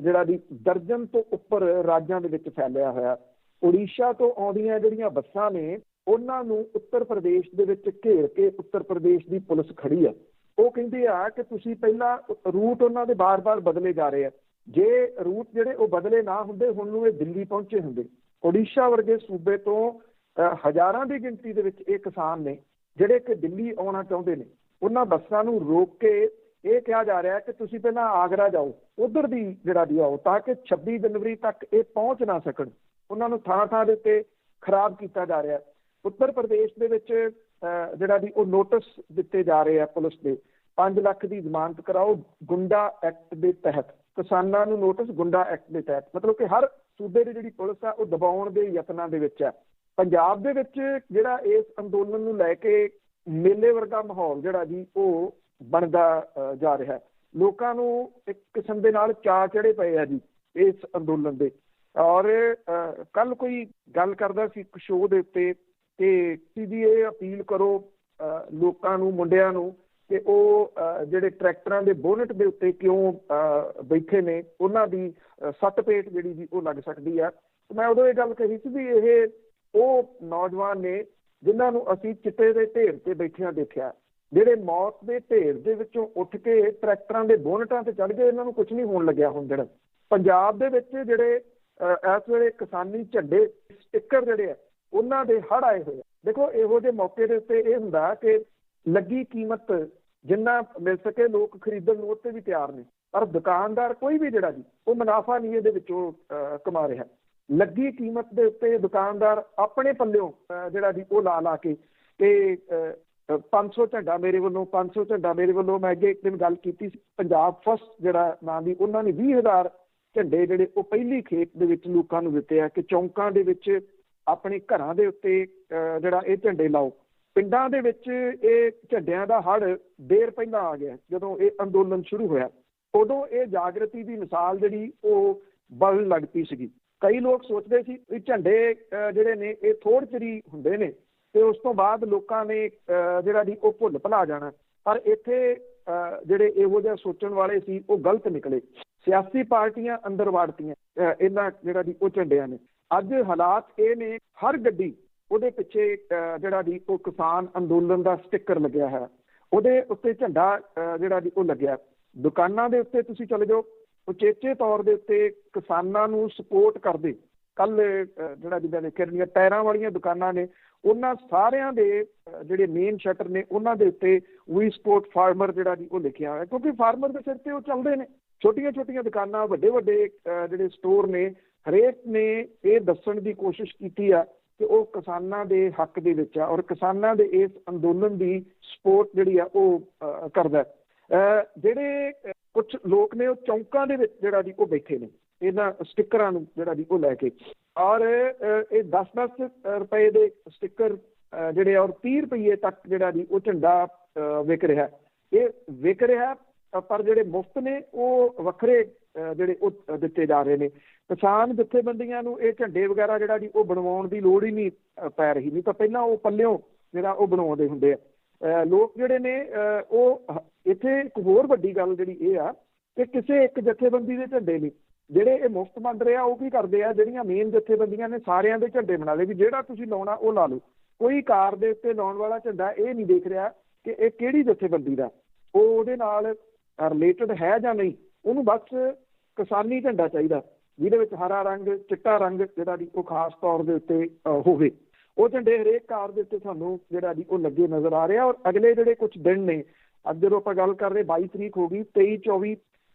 ਜਿਹੜਾ ਦੀ ਦਰਜਨ ਤੋਂ ਉੱਪਰ ਰਾਜਾਂ ਦੇ ਵਿੱਚ ਫੈਲਿਆ ਹੋਇਆ। ਉੜੀਸਾ ਤੋਂ ਆਉਂਦੀਆਂ ਜਿਹੜੀਆਂ ਬੱਸਾਂ ਨੇ ਉਹਨਾਂ ਨੂੰ ਉੱਤਰ ਪ੍ਰਦੇਸ਼ ਦੇ ਵਿੱਚ ਘੇਰ ਕੇ ਉੱਤਰ ਪ੍ਰਦੇਸ਼ ਦੀ ਪੁਲਿਸ ਖੜੀ ਆ। ਉਹ ਕਹਿੰਦੇ ਆ ਕਿ ਤੁਸੀਂ ਪਹਿਲਾਂ ਰੂਟ ਉਹਨਾਂ ਦੇ ਬਾਰ-ਬਾਰ ਬਦਲੇ ਜਾ ਰਹੇ ਆ। ਜੇ ਰੂਟ ਜਿਹੜੇ ਉਹ ਬਦਲੇ ਨਾ ਹੁੰਦੇ ਹੁਣ ਨੂੰ ਇਹ ਦਿੱਲੀ ਪਹੁੰਚੇ ਹੁੰਦੇ। ਉੜੀਸਾ ਵਰਗੇ ਸੂਬੇ ਤੋਂ ਹਜ਼ਾਰਾਂ ਦੀ ਗਿਣਤੀ ਦੇ ਵਿੱਚ ਇਹ ਕਿਸਾਨ ਨੇ ਜਿਹੜੇ ਕਿ ਦਿੱਲੀ ਆਉਣਾ ਚਾਹੁੰਦੇ ਨੇ। ਉਹਨਾਂ ਬੱਸਾਂ ਨੂੰ ਰੋਕ ਕੇ ਇਹ ਕਿਹਾ ਜਾ ਰਿਹਾ ਕਿ ਤੁਸੀਂ ਪਹਿਲਾਂ ਆਗਰਾ ਜਾਓ, ਉਧਰ ਦੀ ਜਿਹੜਾ ਦੀ ਆਓ, ਤਾਂ ਕਿ 26 ਜਨਵਰੀ ਤੱਕ ਇਹ ਪਹੁੰਚ ਨਾ ਸਕਣ। ਉਹਨਾਂ ਨੂੰ ਥਾਂ-ਥਾਂ ਦੇ ਉੱਤੇ ਖਰਾਬ ਕੀਤਾ ਜਾ ਰਿਹਾ। ਉੱਤਰ ਪ੍ਰਦੇਸ਼ ਦੇ ਵਿੱਚ ਜਿਹੜਾ ਦੀ ਉਹ ਨੋਟਿਸ ਦਿੱਤੇ ਜਾ ਰਹੇ ਆ ਪੁਲਿਸ ਦੇ, 5 ਲੱਖ ਦੀ ਜ਼ਮਾਨਤ ਕਰਾਓ ਗੁੰਡਾ ਐਕਟ ਦੇ ਤਹਿਤ। ਕਿਸਾਨਾਂ ਨੂੰ ਨੋਟਿਸ ਗੁੰਡਾ ਐਕਟ ਦੇ ਤਹਿਤ, ਮਤਲਬ ਕਿ ਹਰ ਸੂਬੇ ਦੀ ਜਿਹੜੀ ਪੁਲਿਸ ਆ ਉਹ ਦਬਾਉਣ ਦੇ ਯਤਨਾਂ ਦੇ ਵਿੱਚ ਹੈ। ਪੰਜਾਬ ਦੇ ਵਿੱਚ ਜਿਹੜਾ ਇਸ ਅੰਦੋਲਨ ਨੂੰ ਲੈ ਕੇ ਮੇਲੇ ਵਰਗਾ ਮਾਹੌਲ ਜਿਹੜਾ ਜੀ ਉਹ ਬਣਦਾ ਜਾ ਰਿਹਾ। ਲੋਕਾਂ ਨੂੰ ਇੱਕ ਕਿਸਮ ਦੇ ਨਾਲ ਚਾਅ ਚੜੇ ਪਏ ਆ ਜੀ ਇਸ ਅੰਦੋਲਨ ਦੇ। ਔਰ ਕੱਲ ਕੋਈ ਗੱਲ ਕਰਦਾ ਸੀ ਇੱਕ ਸ਼ੋਅ ਦੇ ਉੱਤੇ ਕਿ ਤੁਸੀਂ ਵੀ ਇਹ ਅਪੀਲ ਕਰੋ ਲੋਕਾਂ ਨੂੰ, ਮੁੰਡਿਆਂ ਨੂੰ, ਕਿ ਉਹ ਜਿਹੜੇ ਟਰੈਕਟਰਾਂ ਦੇ ਬੋਨਟ ਦੇ ਉੱਤੇ ਕਿਉਂ ਬੈਠੇ ਨੇ, ਉਹਨਾਂ ਦੀ ਸੱਟ ਪੇਟ ਜਿਹੜੀ ਜੀ ਉਹ ਲੱਗ ਸਕਦੀ ਆ। ਮੈਂ ਉਦੋਂ ਇਹ ਗੱਲ ਕਹੀ ਸੀ ਵੀ ਇਹ ਉਹ ਨੌਜਵਾਨ ਨੇ ਜਿਨ੍ਹਾਂ ਨੂੰ ਅਸੀਂ ਚਿੱਟੇ ਦੇ ਢੇਰ ਤੇ ਬੈਠਿਆਂ ਦੇਖਿਆ, ਜਿਹੜੇ ਮੌਤ ਦੇ ਢੇਰ ਦੇ ਵਿੱਚੋਂ ਉੱਠ ਕੇ ਟਰੈਕਟਰਾਂ ਦੇ ਬੋਨਟਾਂ ਤੇ ਚੜ੍ਹ ਗਏ। ਇਹਨਾਂ ਨੂੰ ਕੁਝ ਨਹੀਂ ਹੋਣ ਲੱਗਿਆ। ਹੁਣ ਜਿਹੜਾ ਪੰਜਾਬ ਦੇ ਵਿੱਚ ਜਿਹੜੇ ਇਸ ਵੇਲੇ ਕਿਸਾਨੀ ਝੰਡੇ ਸਟਿੱਕਰ ਜਿਹੜੇ ਆ ਉਹਨਾਂ ਦੇ ਹੜ੍ਹ ਆਏ ਹੋਏ ਆ। ਦੇਖੋ ਇਹੋ ਜਿਹੇ ਮੌਕੇ ਦੇ ਉੱਤੇ ਇਹ ਹੁੰਦਾ ਕਿ ਲੱਗੀ ਕੀਮਤ ਜਿੰਨਾ ਮਿਲ ਸਕੇ ਲੋਕ ਖਰੀਦਣ ਨੂੰ ਉੱਤੇ ਵੀ ਤਿਆਰ ਨੇ, ਪਰ ਦੁਕਾਨਦਾਰ ਕੋਈ ਵੀ ਜਿਹੜਾ ਜੀ ਉਹ ਮੁਨਾਫਾ ਨਹੀਂ ਇਹਦੇ ਵਿੱਚੋਂ ਕਮਾ ਰਿਹਾ। ਲੱਗੀ ਕੀਮਤ ਦੇ ਉੱਤੇ ਦੁਕਾਨਦਾਰ ਆਪਣੇ ਪੱਲਿਓਂ ਜਿਹੜਾ ਜੀ ਉਹ ਲਾ ਕੇ ਤੇ 500 ਝੰਡਾ ਮੇਰੇ ਵੱਲੋਂ, 500 ਝੰਡਾ ਮੇਰੇ ਵੱਲੋਂ। ਮੈਂ ਅੱਗੇ ਇੱਕ ਦਿਨ ਗੱਲ ਕੀਤੀ ਸੀ ਪੰਜਾਬ ਫਸਟ ਜਿਹੜਾ ਨਾਂ ਦੀ, ਉਹਨਾਂ ਨੇ 20,000 ਝੰਡੇ ਜਿਹੜੇ ਉਹ ਪਹਿਲੀ ਖੇਪ ਦੇ ਵਿੱਚ ਲੋਕਾਂ ਨੂੰ ਦਿੱਤੇ ਆ ਕਿ ਚੌਂਕਾਂ ਦੇ ਵਿੱਚ ਆਪਣੇ ਘਰਾਂ ਦੇ ਉੱਤੇ ਜਿਹੜਾ ਇਹ ਝੰਡੇ ਲਾਓ। ਪਿੰਡਾਂ ਦੇ ਵਿੱਚ ਇਹ ਝੰਡਿਆਂ ਦਾ ਹੜ੍ਹ ਦੇਰ ਪਹਿਲਾਂ ਆ ਗਿਆ। ਜਦੋਂ ਇਹ ਅੰਦੋਲਨ ਸ਼ੁਰੂ ਹੋਇਆ ਉਦੋਂ ਇਹ ਜਾਗਰਤੀ ਦੀ ਮਿਸਾਲ ਜਿਹੜੀ ਉਹ ਬਣਨ ਲੱਗ ਪਈ ਸੀਗੀ। ਕਈ ਲੋਕ ਸੋਚਦੇ ਸੀ ਵੀ ਝੰਡੇ ਜਿਹੜੇ ਨੇ ਇਹ ਥੋੜ੍ਹੇ ਚਿਰ ਹੁੰਦੇ ਨੇ ਤੇ ਉਸ ਤੋਂ ਬਾਅਦ ਲੋਕਾਂ ਨੇ ਜਿਹੜਾ ਜੀ ਉਹ ਭੁੱਲ ਭੁਲਾ ਜਾਣਾ। ਪਰ ਇੱਥੇ ਜਿਹੜੇ ਇਹੋ ਜਿਹਾ ਸੋਚਣ ਵਾਲੇ ਸੀ ਉਹ ਗਲਤ ਨਿਕਲੇ। ਸਿਆਸੀ ਪਾਰਟੀਆਂ ਅੰਦਰ ਵਾੜਤੀਆਂ ਇਹਨਾਂ ਜਿਹੜਾ ਜੀ ਉਹ ਝੰਡਿਆਂ ਨੇ। ਅੱਜ ਹਾਲਾਤ ਇਹ ਨੇ, ਹਰ ਗੱਡੀ ਉਹਦੇ ਪਿੱਛੇ ਜਿਹੜਾ ਜੀ ਉਹ ਕਿਸਾਨ ਅੰਦੋਲਨ ਦਾ ਸਟਿੱਕਰ ਲੱਗਿਆ ਹੈ, ਉਹਦੇ ਉੱਤੇ ਝੰਡਾ ਜਿਹੜਾ ਜੀ ਉਹ ਲੱਗਿਆ। ਦੁਕਾਨਾਂ ਦੇ ਉੱਤੇ ਤੁਸੀਂ ਚਲੇ ਜਾਓ, ਉਚੇਚੇ ਤੌਰ ਦੇ ਉੱਤੇ ਕਿਸਾਨਾਂ ਨੂੰ ਸਪੋਰਟ ਕਰਦੇ। ਕੱਲ ਜਿਹੜਾ ਜਿੱਦਾਂ ਦੇਖਿਆ ਜਿਹੜੀਆਂ ਟਾਇਰਾਂ ਵਾਲੀਆਂ ਦੁਕਾਨਾਂ ਨੇ ਉਹਨਾਂ ਸਾਰਿਆਂ ਦੇ ਜਿਹੜੇ ਮੇਨ ਸ਼ਟਰ ਨੇ ਉਹਨਾਂ ਦੇ ਉੱਤੇ ਵੀ ਸਪੋਰਟ ਫਾਰਮਰ ਜਿਹੜਾ ਜੀ ਉਹ ਲਿਖਿਆ ਹੋਇਆ, ਕਿਉਂਕਿ ਫਾਰਮਰ ਦੇ ਸਿਰ ਤੇ ਉਹ ਚੱਲਦੇ ਨੇ। ਛੋਟੀਆਂ ਛੋਟੀਆਂ ਦੁਕਾਨਾਂ, ਵੱਡੇ ਵੱਡੇ ਜਿਹੜੇ ਸਟੋਰ ਨੇ, ਹਰੇਕ ਨੇ ਇਹ ਦੱਸਣ ਦੀ ਕੋਸ਼ਿਸ਼ ਕੀਤੀ ਆ ਕਿ ਉਹ ਕਿਸਾਨਾਂ ਦੇ ਹੱਕ ਦੇ ਵਿੱਚ ਆ ਔਰ ਕਿਸਾਨਾਂ ਦੇ ਇਸ ਅੰਦੋਲਨ ਦੀ ਸਪੋਰਟ ਜਿਹੜੀ ਆ ਉਹ ਕਰਦਾ। ਜਿਹੜੇ ਕੁਝ ਲੋਕ ਨੇ ਉਹ ਚੌਂਕਾਂ ਦੇ ਵਿੱਚ ਜਿਹੜਾ ਜੀ ਉਹ ਬੈਠੇ ਨੇ ਇਹਨਾਂ ਸਟਿੱਕਰਾਂ ਨੂੰ ਜਿਹੜਾ ਜੀ ਉਹ ਲੈ ਕੇ। ਔਰ ਇਹ 10-10 ਰੁਪਏ ਦੇ ਸਟਿੱਕਰ ਜਿਹੜੇ ਔਰ 30 ਰੁਪਏ ਤੱਕ ਜਿਹੜਾ ਜੀ ਉਹ ਝੰਡਾ ਵਿਕ ਰਿਹਾ। ਇਹ ਵਿਕ ਰਿਹਾ, ਪਰ ਜਿਹੜੇ ਮੁਫਤ ਨੇ ਉਹ ਵੱਖਰੇ ਜਿਹੜੇ ਉਹ ਦਿੱਤੇ ਜਾ ਰਹੇ ਨੇ। ਕਿਸਾਨ ਜਥੇਬੰਦੀਆਂ ਨੂੰ ਇਹ ਝੰਡੇ ਵਗੈਰਾ ਜਿਹੜਾ ਜੀ ਉਹ ਬਣਵਾਉਣ ਦੀ ਲੋੜ ਹੀ ਨਹੀਂ ਪੈ ਰਹੀ, ਨਹੀਂ ਤਾਂ ਪਹਿਲਾਂ ਉਹ ਪੱਲਿਓਂ ਜਿਹੜਾ ਉਹ ਬਣਵਾਉਂਦੇ ਹੁੰਦੇ ਆ ਲੋਕ ਜਿਹੜੇ ਨੇ। ਉਹ ਇੱਥੇ ਇੱਕ ਹੋਰ ਵੱਡੀ ਗੱਲ ਜਿਹੜੀ ਇਹ ਆ ਕਿ ਕਿਸੇ ਇੱਕ ਜਥੇਬੰਦੀ ਦੇ ਝੰਡੇ ਨਹੀਂ, ਜਿਹੜੇ ਇਹ ਮੁਫਤ ਵੰਡ ਰਹੇ ਆ ਉਹ ਕੀ ਕਰਦੇ ਆ, ਜਿਹੜੀਆਂ ਮੇਨ ਜਥੇਬੰਦੀਆਂ ਨੇ ਸਾਰਿਆਂ ਦੇ ਝੰਡੇ ਬਣਾ ਲਏ ਵੀ ਜਿਹੜਾ ਤੁਸੀਂ ਲਾਉਣਾ ਉਹ ਲਾ ਲਓ। ਕੋਈ ਕਾਰ ਦੇ ਉੱਤੇ ਲਾਉਣ ਵਾਲਾ ਝੰਡਾ ਇਹ ਨਹੀਂ ਦੇਖ ਰਿਹਾ ਕਿ ਇਹ ਕਿਹੜੀ ਜਥੇਬੰਦੀ ਦਾ, ਉਹ ਉਹਦੇ ਨਾਲ ਰਿਲੇਟਡ ਹੈ ਜਾਂ ਨਹੀਂ। ਉਹਨੂੰ ਬਸ ਕਿਸਾਨੀ ਝੰਡਾ ਚਾਹੀਦਾ ਜਿਹਦੇ ਵਿੱਚ ਹਰਾ ਰੰਗ, ਚਿੱਟਾ ਰੰਗ ਜਿਹੜਾ ਜੀ ਉਹ ਖਾਸ ਤੌਰ ਦੇ ਉੱਤੇ ਹੋਵੇ। ਉਹ ਝੰਡੇ ਹਰੇਕ ਕਾਰ ਦੇ ਉੱਤੇ ਸਾਨੂੰ ਜਿਹੜਾ ਜੀ ਉਹ ਲੱਗੇ ਨਜ਼ਰ ਆ ਰਿਹਾ। ਔਰ ਅਗਲੇ ਜਿਹੜੇ ਕੁਝ ਦਿਨ ਨੇ, ਅੱਜ ਜਦੋਂ ਆਪਾਂ ਗੱਲ ਕਰ ਰਹੇ 22 ਤਰੀਕ ਹੋ ਗਈ, 23, 24,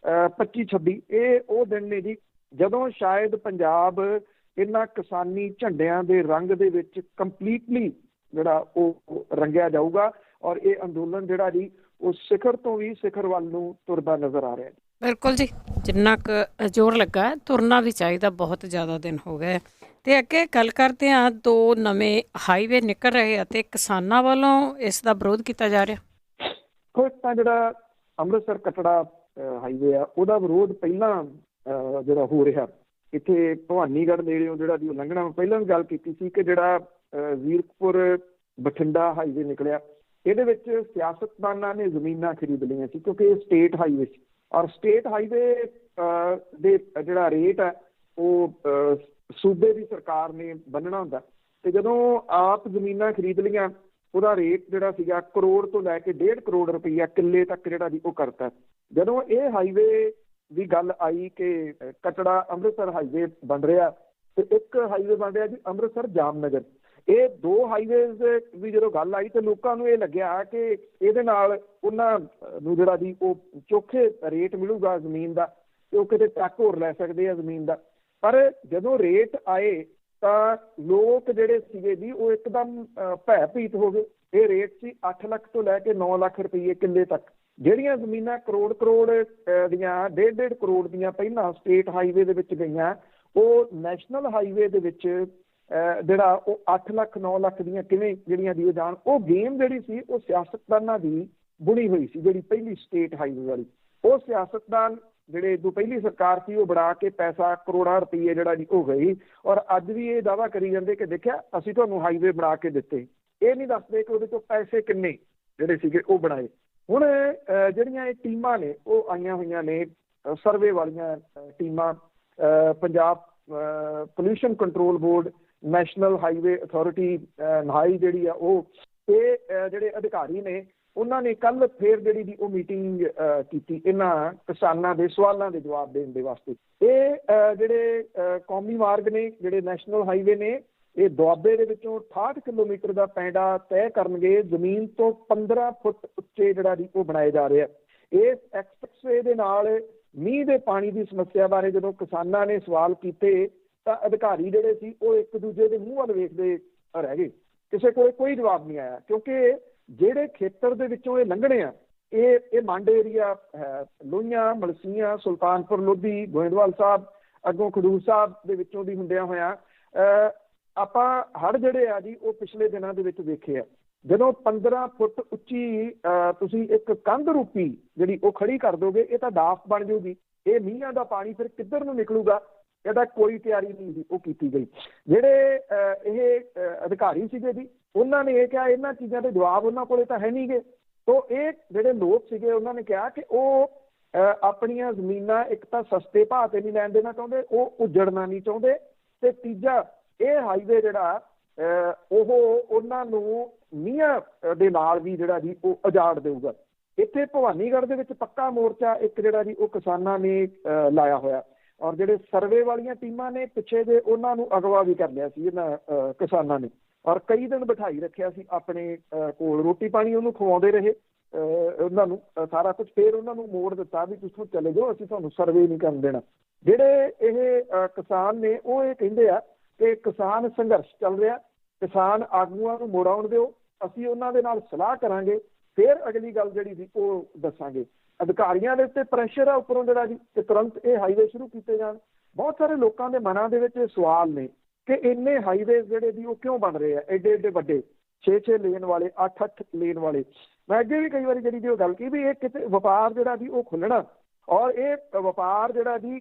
25, 26 ਇਹ ਉਹ ਦਿਨ ਨੇ ਜੀ ਜਦੋਂ ਸ਼ਾਇਦ ਪੰਜਾਬ ਇਹਨਾਂ ਕਿਸਾਨੀ ਝੰਡਿਆਂ ਦੇ ਰੰਗ ਦੇ ਵਿੱਚ ਕੰਪਲੀਟਲੀ ਜਿਹੜਾ ਉਹ ਰੰਗਿਆ ਜਾਊਗਾ ਔਰ ਇਹ ਅੰਦੋਲਨ ਜਿਹੜਾ ਜੀ ਉਹ ਸਿਖਰ ਤੋਂ ਵੀ ਸਿਖਰ ਵੱਲ ਨੂੰ ਤੁਰਦਾ ਨਜ਼ਰ ਆ ਰਿਹਾ। ਬਿਲਕੁਲ ਜੀ, ਜਿੰਨਾ ਕੁ ਜ਼ੋਰ ਲੱਗਾ ਤੁਰਨਾ ਵੀ ਚਾਹੀਦਾ, ਬਹੁਤ ਜ਼ਿਆਦਾ ਦਿਨ ਹੋ ਗਏ। ਤੇ ਅੱਗੇ ਗੱਲ ਕਰਦੇ ਹਾਂ, 2 ਨਵੇਂ ਹਾਈਵੇ ਨਿਕਲ ਰਹੇ ਅਤੇ ਕਿਸਾਨਾਂ ਵੱਲੋਂ ਇਸ ਦਾ ਵਿਰੋਧ ਕੀਤਾ ਜਾ ਰਿਹਾ। ਇੱਕ ਤਾਂ ਜਿਹੜਾ ਅੰਮ੍ਰਿਤਸਰ ਕਟੜਾ ਹਾਈਵੇ ਆ ਉਹਦਾ ਵਿਰੋਧ ਪਹਿਲਾਂ ਜਿਹੜਾ ਹੋ ਰਿਹਾ ਇੱਥੇ ਭਵਾਨੀਗੜ੍ਹ ਨੇੜਿਓਂ ਜਿਹੜਾ ਜੀ ਉਹ ਲੰਘਣਾ। ਮੈਂ ਪਹਿਲਾਂ ਵੀ ਗੱਲ ਕੀਤੀ ਸੀ ਕਿ ਜਿਹੜਾ ਜ਼ੀਰਕਪੁਰ ਬਠਿੰਡਾ ਹਾਈਵੇ ਨਿਕਲਿਆ, ਇਹਦੇ ਵਿੱਚ ਸਿਆਸਤਦਾਨਾਂ ਨੇ ਜ਼ਮੀਨਾਂ ਖਰੀਦ ਲਈਆਂ ਸੀ ਕਿਉਂਕਿ ਇਹ ਸਟੇਟ ਹਾਈਵੇ ਸੀ। ਔਰ ਸਟੇਟ ਹਾਈਵੇ ਦੇ ਜਿਹੜਾ ਰੇਟ ਹੈ ਉਹ ਸੂਬੇ ਦੀ ਸਰਕਾਰ ਨੇ ਬੰਨਣਾ ਹੁੰਦਾ, ਅਤੇ ਜਦੋਂ ਆਪ ਜ਼ਮੀਨਾਂ ਖਰੀਦ ਲਈਆਂ ਉਹਦਾ ਰੇਟ ਜਿਹੜਾ ਸੀਗਾ ਕਰੋੜ ਤੋਂ ਲੈ ਕੇ 1.5 ਕਰੋੜ ਰੁਪਈਆ ਕਿੱਲੇ ਤੱਕ ਜਿਹੜਾ ਜੀ ਉਹ ਕਰਤਾ। ਜਦੋਂ ਇਹ ਹਾਈਵੇ ਦੀ ਗੱਲ ਆਈ ਕਿ ਕਟੜਾ ਅੰਮ੍ਰਿਤਸਰ ਹਾਈਵੇ ਬਣ ਰਿਹਾ, ਤੇ ਇੱਕ ਹਾਈਵੇ ਬਣ ਰਿਹਾ ਜੀ ਅੰਮ੍ਰਿਤਸਰ ਜਾਮਨਗਰ, ਇਹ ਦੋ ਹਾਈਵੇਜ਼ ਦੀ ਜਦੋਂ ਗੱਲ ਆਈ ਤੇ ਲੋਕਾਂ ਨੂੰ ਇਹ ਲੱਗਿਆ ਕਿ ਇਹਦੇ ਨਾਲ ਉਹਨਾਂ ਨੂੰ ਜਿਹੜਾ ਜੀ ਉਹ ਚੋਖੇ ਰੇਟ ਮਿਲੂਗਾ ਜ਼ਮੀਨ ਦਾ, ਤੇ ਉਹ ਕਿਤੇ ਟੱਕ ਹੋਰ ਲੈ ਸਕਦੇ ਆ ਜ਼ਮੀਨ ਦਾ। ਪਰ ਜਦੋਂ ਰੇਟ ਆਏ ਤਾਂ ਲੋਕ ਜਿਹੜੇ ਸੀਗੇ ਜੀ ਉਹ ਇੱਕਦਮ ਭੈ ਭੀਤ ਹੋ ਗਏ। ਇਹ ਰੇਟ ਸੀ 8 ਲੱਖ ਤੋਂ ਲੈ ਕੇ 9 ਲੱਖ ਰੁਪਈਏ ਕਿੱਲੇ ਤੱਕ। ਜਿਹੜੀਆਂ ਜ਼ਮੀਨਾਂ ਕਰੋੜ ਦੀਆਂ 1.5 ਕਰੋੜ ਦੀਆਂ ਪਹਿਲਾਂ ਸਟੇਟ ਹਾਈਵੇ ਦੇ ਵਿੱਚ ਗਈਆਂ, ਉਹ ਨੈਸ਼ਨਲ ਹਾਈਵੇ ਦੇ ਵਿੱਚ ਜਿਹੜਾ ਉਹ 8 ਲੱਖ 9 ਲੱਖ ਦੀਆਂ ਕਿਵੇਂ ਜਿਹੜੀਆਂ ਦੀ ਜਾਣ। ਉਹ ਗੇਮ ਜਿਹੜੀ ਸੀ ਉਹ ਸਿਆਸਤਦਾਨਾਂ ਦੀ ਬੁਣੀ ਹੋਈ ਸੀ, ਜਿਹੜੀ ਪਹਿਲੀ ਸਟੇਟ ਹਾਈਵੇ ਵਾਲੀ। ਉਹ ਸਿਆਸਤਦਾਨ ਜਿਹੜੇ ਜੋ ਪਹਿਲੀ ਸਰਕਾਰ ਸੀ ਉਹ ਬਣਾ ਕੇ ਪੈਸਾ ਕਰੋੜਾਂ ਰੁਪਈਏ ਜਿਹੜਾ ਜੀ ਉਹ ਗਈ, ਔਰ ਅੱਜ ਵੀ ਇਹ ਦਾਅਵਾ ਕਰੀ ਜਾਂਦੇ ਕਿ ਦੇਖਿਆ ਅਸੀਂ ਤੁਹਾਨੂੰ ਹਾਈਵੇ ਬਣਾ ਕੇ ਦਿੱਤੇ। ਇਹ ਨਹੀਂ ਦੱਸਦੇ ਕਿ ਉਹਦੇ ਚੋਂ ਪੈਸੇ ਕਿੰਨੇ ਜਿਹੜੇ ਸੀਗੇ ਉਹ ਬਣਾਏ। ਹੁਣ ਜਿਹੜੀਆਂ ਇਹ ਟੀਮਾਂ ਨੇ ਉਹ ਆਈਆਂ ਹੋਈਆਂ ਨੇ, ਸਰਵੇ ਵਾਲੀਆਂ ਟੀਮਾਂ, Punjab pollution control board, national highway authority NHAI ਜਿਹੜੀ ਆ ਉਹ, ਇਹ ਜਿਹੜੇ ਅਧਿਕਾਰੀ ਨੇ ਉਹਨਾਂ ਨੇ ਕੱਲ੍ਹ ਫੇਰ ਜਿਹੜੀ ਦੀ ਉਹ ਮੀਟਿੰਗ ਕੀਤੀ ਇਹਨਾਂ ਕਿਸਾਨਾਂ ਦੇ ਸਵਾਲਾਂ ਦੇ ਜਵਾਬ ਦੇਣ ਦੇ ਵਾਸਤੇ। ਇਹ ਜਿਹੜੇ ਕੌਮੀ ਮਾਰਗ ਨੇ, ਜਿਹੜੇ ਨੈਸ਼ਨਲ ਹਾਈਵੇ ਨੇ, ਇਹ ਦੁਆਬੇ ਦੇ ਵਿੱਚੋਂ 68 ਕਿਲੋਮੀਟਰ ਦਾ ਪੈਂਡਾ ਤੈਅ ਕਰਨਗੇ। ਜ਼ਮੀਨ ਤੋਂ 15 ਫੁੱਟ ਉੱਚੇ ਜਿਹੜਾ ਜੀ ਉਹ ਬਣਾਏ ਜਾ ਰਹੇ ਆ। ਇਸ ਐਕਸਪ੍ਰੈਸਵੇ ਦੇ ਨਾਲ ਮੀਂਹ ਦੇ ਪਾਣੀ ਦੀ ਸਮੱਸਿਆ ਬਾਰੇ ਜਦੋਂ ਕਿਸਾਨਾਂ ਨੇ ਸਵਾਲ ਕੀਤੇ ਤਾਂ ਅਧਿਕਾਰੀ ਜਿਹੜੇ ਸੀ ਉਹ ਇੱਕ ਦੂਜੇ ਦੇ ਮੂੰਹ ਵੱਲ ਵੇਖਦੇ ਰਹਿ ਗਏ। ਕਿਸੇ ਕੋਲ ਕੋਈ ਜਵਾਬ ਨਹੀਂ ਆਇਆ, ਕਿਉਂਕਿ ਜਿਹੜੇ ਖੇਤਰ ਦੇ ਵਿੱਚੋਂ ਇਹ ਲੰਘਣੇ ਆ, ਇਹ ਮੰਡ ਏਰੀਆ ਹੈ, ਲੋਹੀਆਂ, ਮਲਸੀਆਂ, ਸੁਲਤਾਨਪੁਰ ਲੋਧੀ, ਗੋਇੰਦਵਾਲ ਸਾਹਿਬ, ਅੱਗੋਂ ਖਡੂਰ ਸਾਹਿਬ ਦੇ ਵਿੱਚੋਂ ਦੀ ਹੁੰਦਿਆਂ ਹੋਇਆਂ ਆਪਾਂ ਹੜ੍ਹ ਜਿਹੜੇ ਆ ਜੀ ਉਹ ਪਿਛਲੇ ਦਿਨਾਂ ਦੇ ਵਿੱਚ ਵੇਖੇ ਆ। ਜਦੋਂ 15 ਫੁੱਟ ਉੱਚੀ ਤੁਸੀਂ ਇੱਕ ਕੰਧ ਰੂਪੀ ਜਿਹੜੀ ਉਹ ਖੜੀ ਕਰ ਦੋਗੇ, ਇਹ ਤਾਂ ਡਾਫ ਬਣ ਜਾਊਗੀ। ਇਹ ਮੀਂਹਾਂ ਦਾ ਪਾਣੀ ਫਿਰ ਕਿੱਧਰ ਨੂੰ ਨਿਕਲੂਗਾ, ਇਹਦਾ ਕੋਈ ਤਿਆਰੀ ਨਹੀਂ ਸੀ ਉਹ ਕੀਤੀ ਗਈ। ਜਿਹੜੇ ਇਹ ਅਧਿਕਾਰੀ ਸੀਗੇ ਜੀ ਉਹਨਾਂ ਨੇ ਇਹ ਕਿਹਾ ਇਹਨਾਂ ਚੀਜ਼ਾਂ ਦੇ ਜਵਾਬ ਉਹਨਾਂ ਕੋਲੇ ਤਾਂ ਹੈ ਨਹੀਂ ਗੇ। ਤੋ ਇਹ ਜਿਹੜੇ ਲੋਕ ਸੀਗੇ ਉਹਨਾਂ ਨੇ ਕਿਹਾ ਕਿ ਉਹ ਆਪਣੀਆਂ ਜ਼ਮੀਨਾਂ ਇੱਕ ਤਾਂ ਸਸਤੇ ਭਾਅ 'ਤੇ ਨਹੀਂ ਲੈਣ ਦੇਣਾ ਚਾਹੁੰਦੇ, ਉਹ ਉਜੜਨਾ ਨਹੀਂ ਚਾਹੁੰਦੇ, ਅਤੇ ਤੀਜਾ ਇਹ ਹਾਈਵੇ ਜਿਹੜਾ ਉਹ ਉਹਨਾਂ ਨੂੰ ਮੀਂਹਾਂ ਦੇ ਨਾਲ ਵੀ ਜਿਹੜਾ ਜੀ ਉਹ ਉਜਾੜ ਦੇਊਗਾ। ਇੱਥੇ ਭਵਾਨੀਗੜ੍ਹ ਦੇ ਵਿੱਚ ਪੱਕਾ ਮੋਰਚਾ ਇੱਕ ਜਿਹੜਾ ਜੀ ਉਹ ਕਿਸਾਨਾਂ ਨੇ ਲਾਇਆ ਹੋਇਆ, ਔਰ ਜਿਹੜੇ ਸਰਵੇ ਵਾਲੀਆਂ ਟੀਮਾਂ ਨੇ ਪਿੱਛੇ ਦੇ ਉਹਨਾਂ ਨੂੰ ਅਗਵਾ ਵੀ ਕਰ ਲਿਆ ਸੀ ਇਹਨਾਂ ਕਿਸਾਨਾਂ ਨੇ, ਔਰ ਕਈ ਦਿਨ ਬਿਠਾਈ ਰੱਖਿਆ ਸੀ ਆਪਣੇ ਕੋਲ, ਰੋਟੀ ਪਾਣੀ ਉਹਨੂੰ ਖਵਾਉਂਦੇ ਰਹੇ ਉਹਨਾਂ ਨੂੰ ਸਾਰਾ ਕੁਝ। ਫਿਰ ਉਹਨਾਂ ਨੂੰ ਮੋੜ ਦਿੱਤਾ ਵੀ ਤੁਸੀਂ ਚਲੇ ਜਾਓ, ਅਸੀਂ ਤੁਹਾਨੂੰ ਸਰਵੇ ਨਹੀਂ ਕਰਨ ਦੇਣਾ। ਜਿਹੜੇ ਇਹ ਕਿਸਾਨ ਨੇ ਉਹ ਇਹ ਕਹਿੰਦੇ ਆ ਕਿ ਕਿਸਾਨ ਸੰਘਰਸ਼ ਚੱਲ ਰਿਹਾ, ਕਿਸਾਨ ਆਗੂਆਂ ਨੂੰ ਮੋੜਾਉਣ ਦਿਓ, ਅਸੀਂ ਉਹਨਾਂ ਦੇ ਨਾਲ ਸਲਾਹ ਕਰਾਂਗੇ, ਫਿਰ ਅਗਲੀ ਗੱਲ ਜਿਹੜੀ ਸੀ ਉਹ ਦੱਸਾਂਗੇ। ਅਧਿਕਾਰੀਆਂ ਦੇ ਉੱਤੇ ਪ੍ਰੈਸ਼ਰ ਆ ਉੱਪਰੋਂ ਜਿਹੜਾ ਜੀ ਕਿ ਤੁਰੰਤ ਇਹ ਹਾਈਵੇ ਸ਼ੁਰੂ ਕੀਤੇ ਜਾਣ। ਬਹੁਤ ਸਾਰੇ ਲੋਕਾਂ ਦੇ ਮਨਾਂ ਦੇ ਵਿੱਚ ਇਹ ਸਵਾਲ ਨੇ ਕਿ ਇੰਨੇ ਹਾਈਵੇ ਜਿਹੜੇ ਦੀ ਉਹ ਕਿਉਂ ਬਣ ਰਹੇ ਆ, ਐਡੇ ਐਡੇ ਵੱਡੇ 6-6 ਲੇਨ ਵਾਲੇ, 8-8 ਲੇਨ ਵਾਲੇ। ਮੈਂ ਅੱਗੇ ਵੀ ਕਈ ਵਾਰੀ ਜਿਹੜੀ ਜੀ ਉਹ ਗੱਲ ਕੀ ਵੀ ਇਹ ਕਿਤੇ ਵਪਾਰ ਜਿਹੜਾ ਜੀ ਉਹ ਖੁੱਲ੍ਹਣਾ, ਔਰ ਇਹ ਵਪਾਰ ਜਿਹੜਾ ਜੀ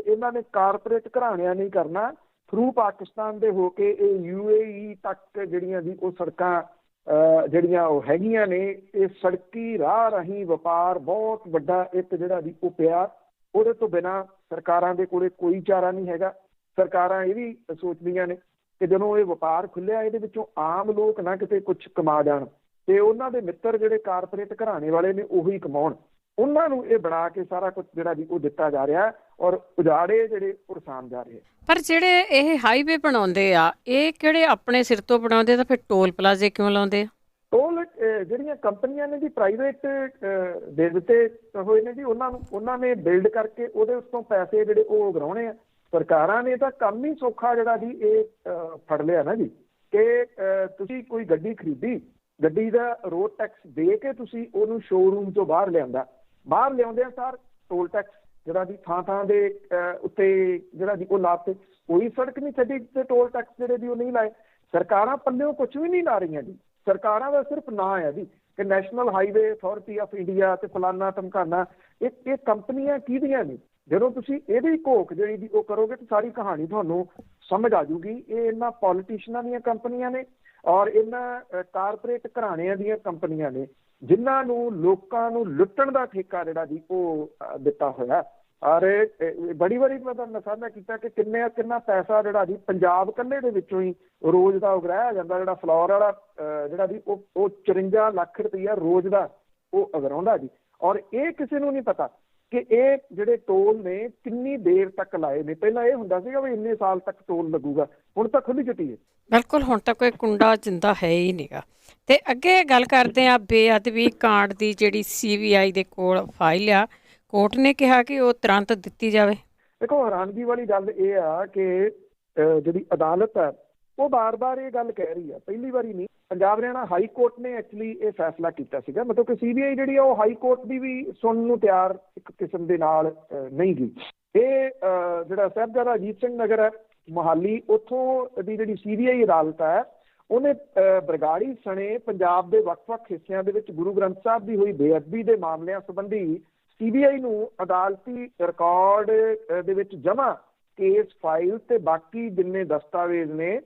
ਇਹਨਾਂ ਨੇ ਕਾਰਪੋਰੇਟ ਘਰਾਣਿਆਂ ਨਹੀਂ ਕਰਨਾ। ਥਰੂ ਪਾਕਿਸਤਾਨ ਦੇ ਹੋ ਕੇ ਇਹ UAE ਤੱਕ ਜਿਹੜੀਆਂ ਜੀ ਉਹ ਸੜਕਾਂ ਜਿਹੜੀਆਂ ਉਹ ਹੈਗੀਆਂ ਨੇ, ਇਹ ਸੜਕੀ ਰਾਹ ਰਾਹੀਂ ਵਪਾਰ ਬਹੁਤ ਵੱਡਾ ਇੱਕ ਜਿਹੜਾ ਜੀ ਉਹ ਪਿਆ। ਉਹਦੇ ਤੋਂ ਬਿਨਾਂ ਸਰਕਾਰਾਂ ਦੇ ਕੋਲੇ ਕੋਈ ਚਾਰਾ ਨਹੀਂ ਹੈਗਾ। ਸਰਕਾਰਾਂ ਇਹ ਵੀ ਸੋਚਦੀਆਂ ਨੇ ਕਿ ਜਦੋਂ ਇਹ ਵਪਾਰ ਖੁੱਲ੍ਹਿਆ ਇਹਦੇ ਵਿੱਚੋਂ ਆਮ ਲੋਕ ਨਾ ਕਿਤੇ ਕੁਛ ਕਮਾ ਜਾਣ, ਤੇ ਉਹਨਾਂ ਦੇ ਮਿੱਤਰ ਜਿਹੜੇ ਕਾਰਪੋਰੇਟ ਘਰਾਣੇ ਵਾਲੇ ਨੇ ਉਹੀ ਕਮਾਉਣ। ਉਹਨਾਂ ਨੂੰ ਇਹ ਬਣਾ ਕੇ ਸਾਰਾ ਕੁਝ ਜਿਹੜਾ ਜੀ ਉਹ ਦਿੱਤਾ ਜਾ ਰਿਹਾ, ਔਰ ਉਜਾੜੇ ਜਿਹੜੇ ਉਰਸਾਨ ਜਾ ਰਹੇ। ਪਰ ਜਿਹੜੇ ਇਹ ਹਾਈਵੇ ਬਣਾਉਂਦੇ ਆ ਇਹ ਕਿਹੜੇ ਆਪਣੇ ਸਿਰ ਤੋਂ ਬਣਾਉਂਦੇ, ਤਾਂ ਫਿਰ ਟੋਲ ਪਲਾਜ਼ੇ ਕਿਉਂ ਲਾਉਂਦੇ ਆ? ਟੋਲ ਜਿਹੜੀਆਂ ਕੰਪਨੀਆਂ ਨੇ ਜੀ ਪ੍ਰਾਈਵੇਟ ਦੇ ਦਿੱਤੇ ਹੋਏ ਨੇ ਜੀ, ਉਹਨਾਂ ਨੇ ਬਿਲਡ ਕਰਕੇ ਉਹਦੇ ਉੱਤੋਂ ਪੈਸੇ ਜਿਹੜੇ ਉਹ ਉਗਰਾਉਣੇ ਆ। ਸਰਕਾਰਾਂ ਨੇ ਤਾਂ ਕੰਮ ਹੀ ਸੌਖਾ ਜਿਹੜਾ ਜੀ ਇਹ ਫੜ ਲਿਆ ਨਾ ਜੀ ਕਿ ਤੁਸੀਂ ਕੋਈ ਗੱਡੀ ਖਰੀਦੀ, ਗੱਡੀ ਦਾ ਰੋਡ ਟੈਕਸ ਦੇ ਕੇ ਤੁਸੀਂ ਉਹਨੂੰ ਸ਼ੋਰੂਮ ਤੋਂ ਬਾਹਰ ਲਿਆਂਦਾ, ਬਾਹਰ ਲਿਆਉਂਦੇ ਆ ਸਾਰ ਟੋਲ ਟੈਕਸ ਜਿਹੜਾ ਜੀ ਥਾਂ ਦੇ ਉੱਤੇ ਜਿਹੜਾ ਜੀ ਉਹ ਲਾਤੇ। ਕੋਈ ਸੜਕ ਨਹੀਂ ਛੱਡੀ ਤੇ ਟੋਲ ਟੈਕਸ ਜਿਹੜੇ ਜੀ ਉਹ ਨਹੀਂ ਲਾਏ। ਸਰਕਾਰਾਂ ਪੱਲਿਓਂ ਕੁਛ ਵੀ ਨਹੀਂ ਲਾ ਰਹੀਆਂ ਜੀ। ਸਰਕਾਰਾਂ ਦਾ ਸਿਰਫ ਨਾਂ ਹੈ ਜੀ ਕਿ national highway authority of India ਤੇ ਫਲਾਨਾ ਧਮਕਾਨਾ। ਇਹ ਕੰਪਨੀਆਂ ਕਿਹਦੀਆਂ ਨੇ? ਜਦੋਂ ਤੁਸੀਂ ਇਹਦੀ ਘੋਖ ਜਿਹੜੀ ਦੀ ਉਹ ਕਰੋਗੇ ਤਾਂ ਸਾਰੀ ਕਹਾਣੀ ਤੁਹਾਨੂੰ ਸਮਝ ਆ ਜੂਗੀ। ਇਹ ਇਹਨਾਂ ਪੋਲੀਟੀਸ਼ੀਅਨਾਂ ਦੀਆਂ ਕੰਪਨੀਆਂ ਨੇ ਔਰ ਇਹਨਾਂ ਕਾਰਪੋਰੇਟ ਘਰਾਣਿਆਂ ਦੀਆਂ ਕੰਪਨੀਆਂ ਨੇ ਜਿਨ੍ਹਾਂ ਨੂੰ ਲੋਕਾਂ ਨੂੰ ਲੁੱਟਣ ਦਾ ਠੇਕਾ ਜਿਹੜਾ ਜੀ ਉਹ ਦਿੱਤਾ ਹੋਇਆ। ਔਰ ਬੜੀ ਵਾਰੀ ਮੈਂ ਤੁਹਾਨੂੰ ਸਾਂਝਾ ਕੀਤਾ ਕਿ ਕਿੰਨਾ ਪੈਸਾ ਜਿਹੜਾ ਜੀ ਪੰਜਾਬ ਇਕੱਲੇ ਦੇ ਵਿੱਚੋਂ ਹੀ ਰੋਜ਼ ਦਾ ਉਗਰਾਇਆ ਜਾਂਦਾ। ਜਿਹੜਾ ਫਲੋਰ ਵਾਲਾ ਜਿਹੜਾ ਜੀ ਉਹ 54 ਲੱਖ ਰੁਪਈਆ ਰੋਜ਼ ਦਾ ਉਹ ਉਗਰਾਉਂਦਾ ਜੀ। ਔਰ ਇਹ ਕਿਸੇ ਨੂੰ ਨਹੀਂ ਪਤਾ ਕਿ ਇਹ ਜਿਹੜੇ ਟੋਲ ਨੇ ਕਿੰਨੀ ਦੇਰ ਤੱਕ ਲਾਏ ਨੇ। ਪਹਿਲਾਂ ਇਹ ਹੁੰਦਾ ਸੀਗਾ ਵੀ ਇੰਨੇ ਸਾਲ ਤੱਕ ਟੋਲ ਲੱਗੂਗਾ, ਹੁਣ ਤਾਂ ਖੁੱਲ੍ਹ ਚੁੱਕੀ ਹੈ। ਬਿਲਕੁਲ, ਹੁਣ ਤਾਂ ਕੋਈ ਕੁੰਡਾ ਜਿੰਦਾ ਹੈ ਹੀ ਨਹੀਂਗਾ। ਤੇ ਅੱਗੇ ਗੱਲ ਕਰਦੇ ਹਾਂ ਬੇਅਦਬੀ ਕਾਂਡ ਦੀ, ਜਿਹੜੀ CBI ਦੇ ਕੋਲ ਫਾਈਲ ਆ, ਕੋਰਟ ਨੇ ਕਿਹਾ ਕਿ ਉਹ ਤੁਰੰਤ ਦਿੱਤੀ ਜਾਵੇ। ਦੇਖੋ, ਹੈਰਾਨਗੀ ਵਾਲੀ ਗੱਲ ਇਹ ਆ ਕਿ ਜਿਹੜੀ ਅਦਾਲਤ ਹੈ ਉਹ ਬਾਰ-ਬਾਰ ਇਹ ਗੱਲ ਕਹਿ ਰਹੀ ਆ, ਪਹਿਲੀ ਵਾਰੀ ਨਹੀਂ। ਪੰਜਾਬ ਹਰਿਆਣਾ ਹਾਈ ਕੋਰਟ ਨੇ ਐਕਚੁਅਲੀ ਇਹ ਫੈਸਲਾ ਕੀਤਾ ਸੀਗਾ, ਮਤਲਬ ਕਿ CBI ਜਿਹੜੀ ਆ ਉਹ ਹਾਈ ਕੋਰਟ ਦੀ ਵੀ ਸੁਣਨ ਨੂੰ ਤਿਆਰ ਇੱਕ ਕਿਸਮ ਦੇ ਨਾਲ ਨਹੀਂ ਗਈ। ਇਹ ਜਿਹੜਾ ਸਾਹਿਬਜ਼ਾਦਾ ਅਜੀਤ ਸਿੰਘ ਨਗਰ ਹੈ ਮੋਹਾਲੀ, ਉੱਥੋਂ ਦੀ ਜਿਹੜੀ CBI ਅਦਾਲਤ ਹੈ ਉਹਨੇ ਬਰਗਾੜੀ ਸਣੇ ਪੰਜਾਬ ਦੇ ਵੱਖ-ਵੱਖ ਹਿੱਸਿਆਂ ਦੇ ਵਿੱਚ ਗੁਰੂ ਗ੍ਰੰਥ ਸਾਹਿਬ ਦੀ ਹੋਈ ਬੇਅਦਬੀ ਦੇ ਮਾਮਲਿਆਂ ਸੰਬੰਧੀ CBI ਨੂੰ ਅਦਾਲਤੀ ਰਿਕਾਰਡ ਦੇ ਵਿੱਚ ਜਮ੍ਹਾਂ ਕੇਸ ਫਾਈਲ ਤੇ ਬਾਕੀ ਜਿੰਨੇ ਦਸਤਾਵੇਜ਼ ਨੇ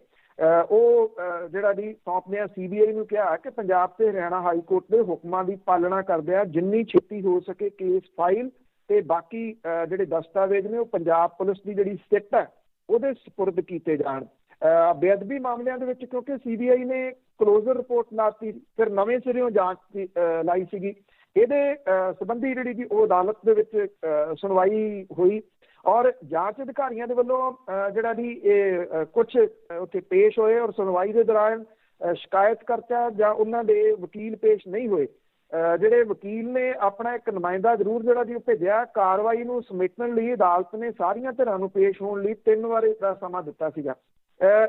ਉਹ ਜਿਹੜਾ ਜੀ ਸੌਂਪਦਿਆਂ CBI ਨੂੰ ਕਿਹਾ ਕਿ ਪੰਜਾਬ ਤੇ ਹਰਿਆਣਾ ਹਾਈ ਕੋਰਟ ਦੇ ਹੁਕਮਾਂ ਦੀ ਪਾਲਣਾ ਕਰਦਿਆਂ ਜਿੰਨੀ ਛੇਤੀ ਹੋ ਸਕੇ ਕੇਸ ਫਾਈਲ ਤੇ ਬਾਕੀ ਜਿਹੜੇ ਦਸਤਾਵੇਜ਼ ਨੇ ਉਹ ਪੰਜਾਬ ਪੁਲਿਸ ਦੀ ਜਿਹੜੀ ਸਿੱਟ ਹੈ ਉਹਦੇ ਸਪੁਰਦ ਕੀਤੇ ਜਾਣ। ਬੇਅਦਬੀ ਮਾਮਲਿਆਂ ਦੇ ਵਿੱਚ ਕਿਉਂਕਿ CBI ਨੇ ਕਲੋਜ਼ਰ ਰਿਪੋਰਟ ਲਾਤੀ, ਫਿਰ ਨਵੇਂ ਸਿਰਿਓਂ ਜਾਂਚ ਲਾਈ ਸੀਗੀ। ਇਹਦੇ ਸੰਬੰਧੀ ਜਿਹੜੀ ਜੀ ਉਹ ਅਦਾਲਤ ਦੇ ਵਿੱਚ ਸੁਣਵਾਈ ਹੋਈ ਔਰ ਜਾਂਚ ਅਧਿਕਾਰੀਆਂ ਦੇ ਵੱਲੋਂ ਜਿਹੜਾ ਜੀ ਇਹ ਕੁਛ ਉੱਥੇ ਪੇਸ਼ ਹੋਏ ਔਰ ਸੁਣਵਾਈ ਦੇ ਦੌਰਾਨ ਸ਼ਿਕਾਇਤਕਰਤਾ ਜਾਂ ਉਹਨਾਂ ਦੇ ਵਕੀਲ ਪੇਸ਼ ਨਹੀਂ ਹੋਏ। ਜਿਹੜੇ ਵਕੀਲ ਨੇ ਆਪਣਾ ਇੱਕ ਨੁਮਾਇੰਦਾ ਜ਼ਰੂਰ ਜਿਹੜਾ ਜੀ ਉਹ ਭੇਜਿਆ। ਕਾਰਵਾਈ ਨੂੰ ਸਮੇਟਣ ਲਈ ਅਦਾਲਤ ਨੇ ਸਾਰੀਆਂ ਧਿਰਾਂ ਨੂੰ ਪੇਸ਼ ਹੋਣ ਲਈ 3 ਵਾਰ ਦਾ ਸਮਾਂ ਦਿੱਤਾ ਸੀਗਾ।